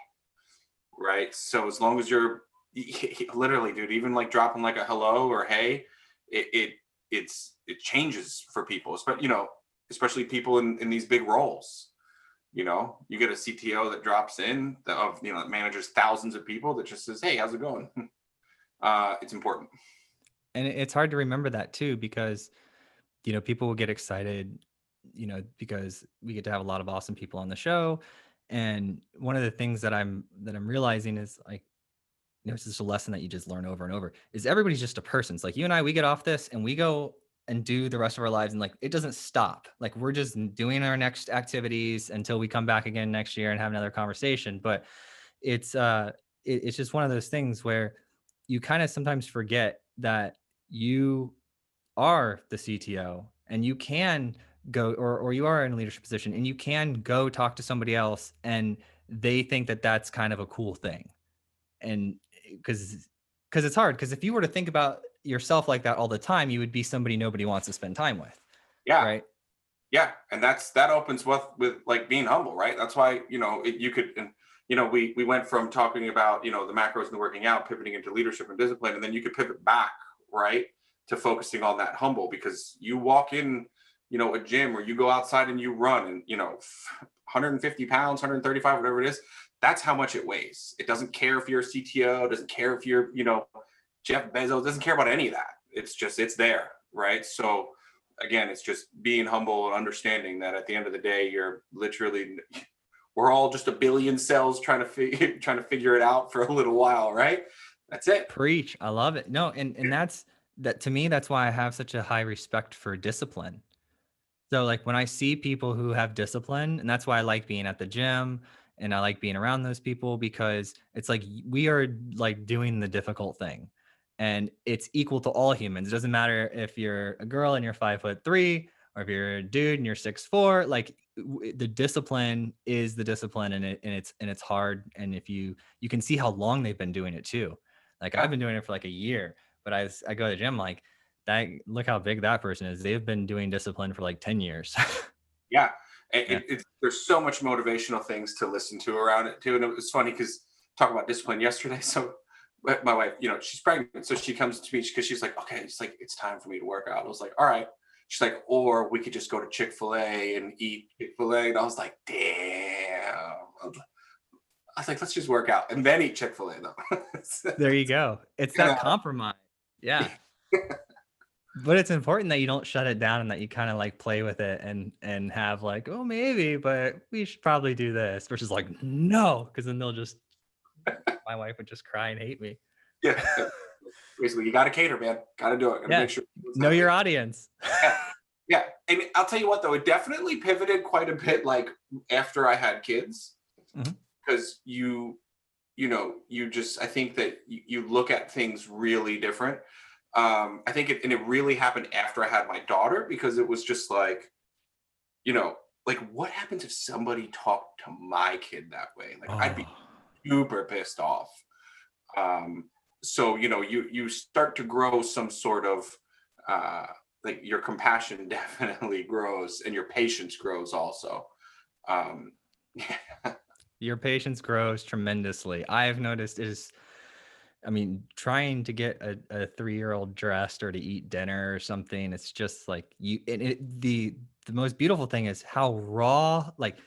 right? So as long as you're literally, dude, even like dropping like a hello or hey, it changes for people, but especially people in these big roles. You get a CTO that drops in that manages thousands of people, that just says, hey, how's it going? It's important. And it's hard to remember that too, because people will get excited, because we get to have a lot of awesome people on the show. And one of the things that I'm realizing is like, it's just a lesson that you just learn over and over, is everybody's just a person. It's like you and I, we get off this and we go and do the rest of our lives, and like it doesn't stop. Like we're just doing our next activities until we come back again next year and have another conversation. But it's it's just one of those things where you kind of sometimes forget that you are the CTO, and you can go, or you are in a leadership position and you can go talk to somebody else, and they think that that's kind of a cool thing. And because it's hard. Because if you were to think about yourself like that all the time, you would be somebody nobody wants to spend time with. Yeah. Right. Yeah. And that opens with like being humble, right? That's why, you could, and, we went from talking about, the macros and the working out, pivoting into leadership and discipline. And then you could pivot back, right, to focusing on that humble, because you walk in, a gym, or you go outside and you run, and, 150 pounds, 135, whatever it is, that's how much it weighs. It doesn't care if you're a CTO, doesn't care if you're, Jeff Bezos, doesn't care about any of that. It's there, right? So again, it's just being humble and understanding that at the end of the day, we're all just a billion cells trying to figure it out for a little while, right? That's it. Preach. I love it. No, and that to me, that's why I have such a high respect for discipline. So like when I see people who have discipline, and that's why I like being at the gym and I like being around those people, because it's like we are like doing the difficult thing, and it's equal to all humans. It doesn't matter if you're a girl and you're 5'3", or if you're a dude and you're 6'4". Like the discipline is the discipline, and it's hard. And if you can see how long they've been doing it too. Like I've been doing it for like a year, but I go to the gym like, look how big that person is. They've been doing discipline for like 10 years. Yeah. There's so much motivational things to listen to around it too. And it was funny because talking about discipline yesterday. So my wife, she's pregnant. So she comes to me because she's like, okay, it's time for me to work out. I was like, all right. She's like, or we could just go to Chick-fil-A and eat Chick-fil-A. And I was like, damn. I was like, let's just work out and then eat Chick-fil-A though. There you go. It's that compromise. Yeah. But it's important that you don't shut it down and that you kind of like play with it and have like, oh, maybe, but we should probably do this, versus like, no, because then my wife would just cry and hate me. Yeah. Basically, you got to cater, man. Got to do it. Got to make sure. Know your audience. Yeah. And I'll tell you what, though, it definitely pivoted quite a bit like after I had kids, because I think that you look at things really different. I think it really happened after I had my daughter, because it was just like, like what happens if somebody talked to my kid that way? Like I'd be super pissed off. So, you start to grow some sort of, like your compassion definitely grows, and your patience grows also. Your patience grows tremendously. I've noticed trying to get a 3-year-old dressed or to eat dinner or something, it's just like the most beautiful thing is how raw, like,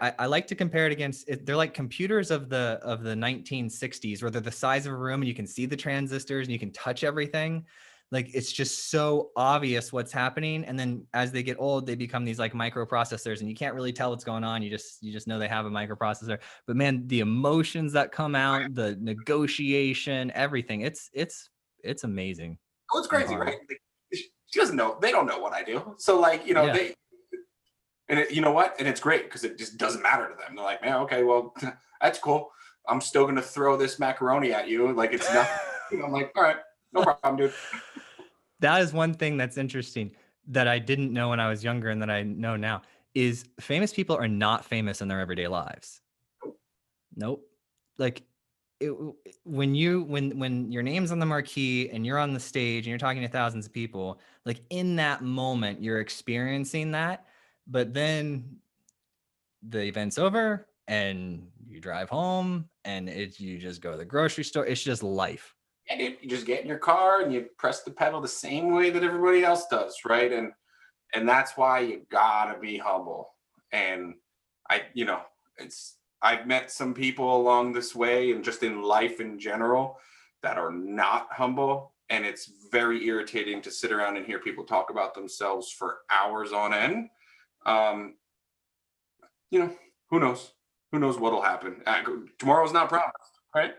I like to compare it against they're like computers of the 1960s, where they're the size of a room and you can see the transistors and you can touch everything. Like it's just so obvious what's happening. And then as they get old, they become these like microprocessors, and you can't really tell what's going on. You just know they have a microprocessor. But man, the emotions that come out, the negotiation, everything, it's amazing. Oh, it's crazy, right? Like, she doesn't know. They don't know what I do. So like, they, and you know what? And it's great because it just doesn't matter to them. They're like, man, okay, well, that's cool. I'm still going to throw this macaroni at you. Like it's not, I'm like, all right, no problem, dude. That is one thing that's interesting that I didn't know when I was younger and that I know now, is famous people are not famous in their everyday lives. Nope. Like when your name's on the marquee and you're on the stage and you're talking to thousands of people, like in that moment, you're experiencing that. But then the event's over and you drive home and you just go to the grocery store. It's just life. And you just get in your car and you press the pedal the same way that everybody else does, right? And that's why you gotta be humble. And I've met some people along this way and just in life in general that are not humble. And it's very irritating to sit around and hear people talk about themselves for hours on end. Who knows? Who knows what'll happen? Tomorrow's not promised, right?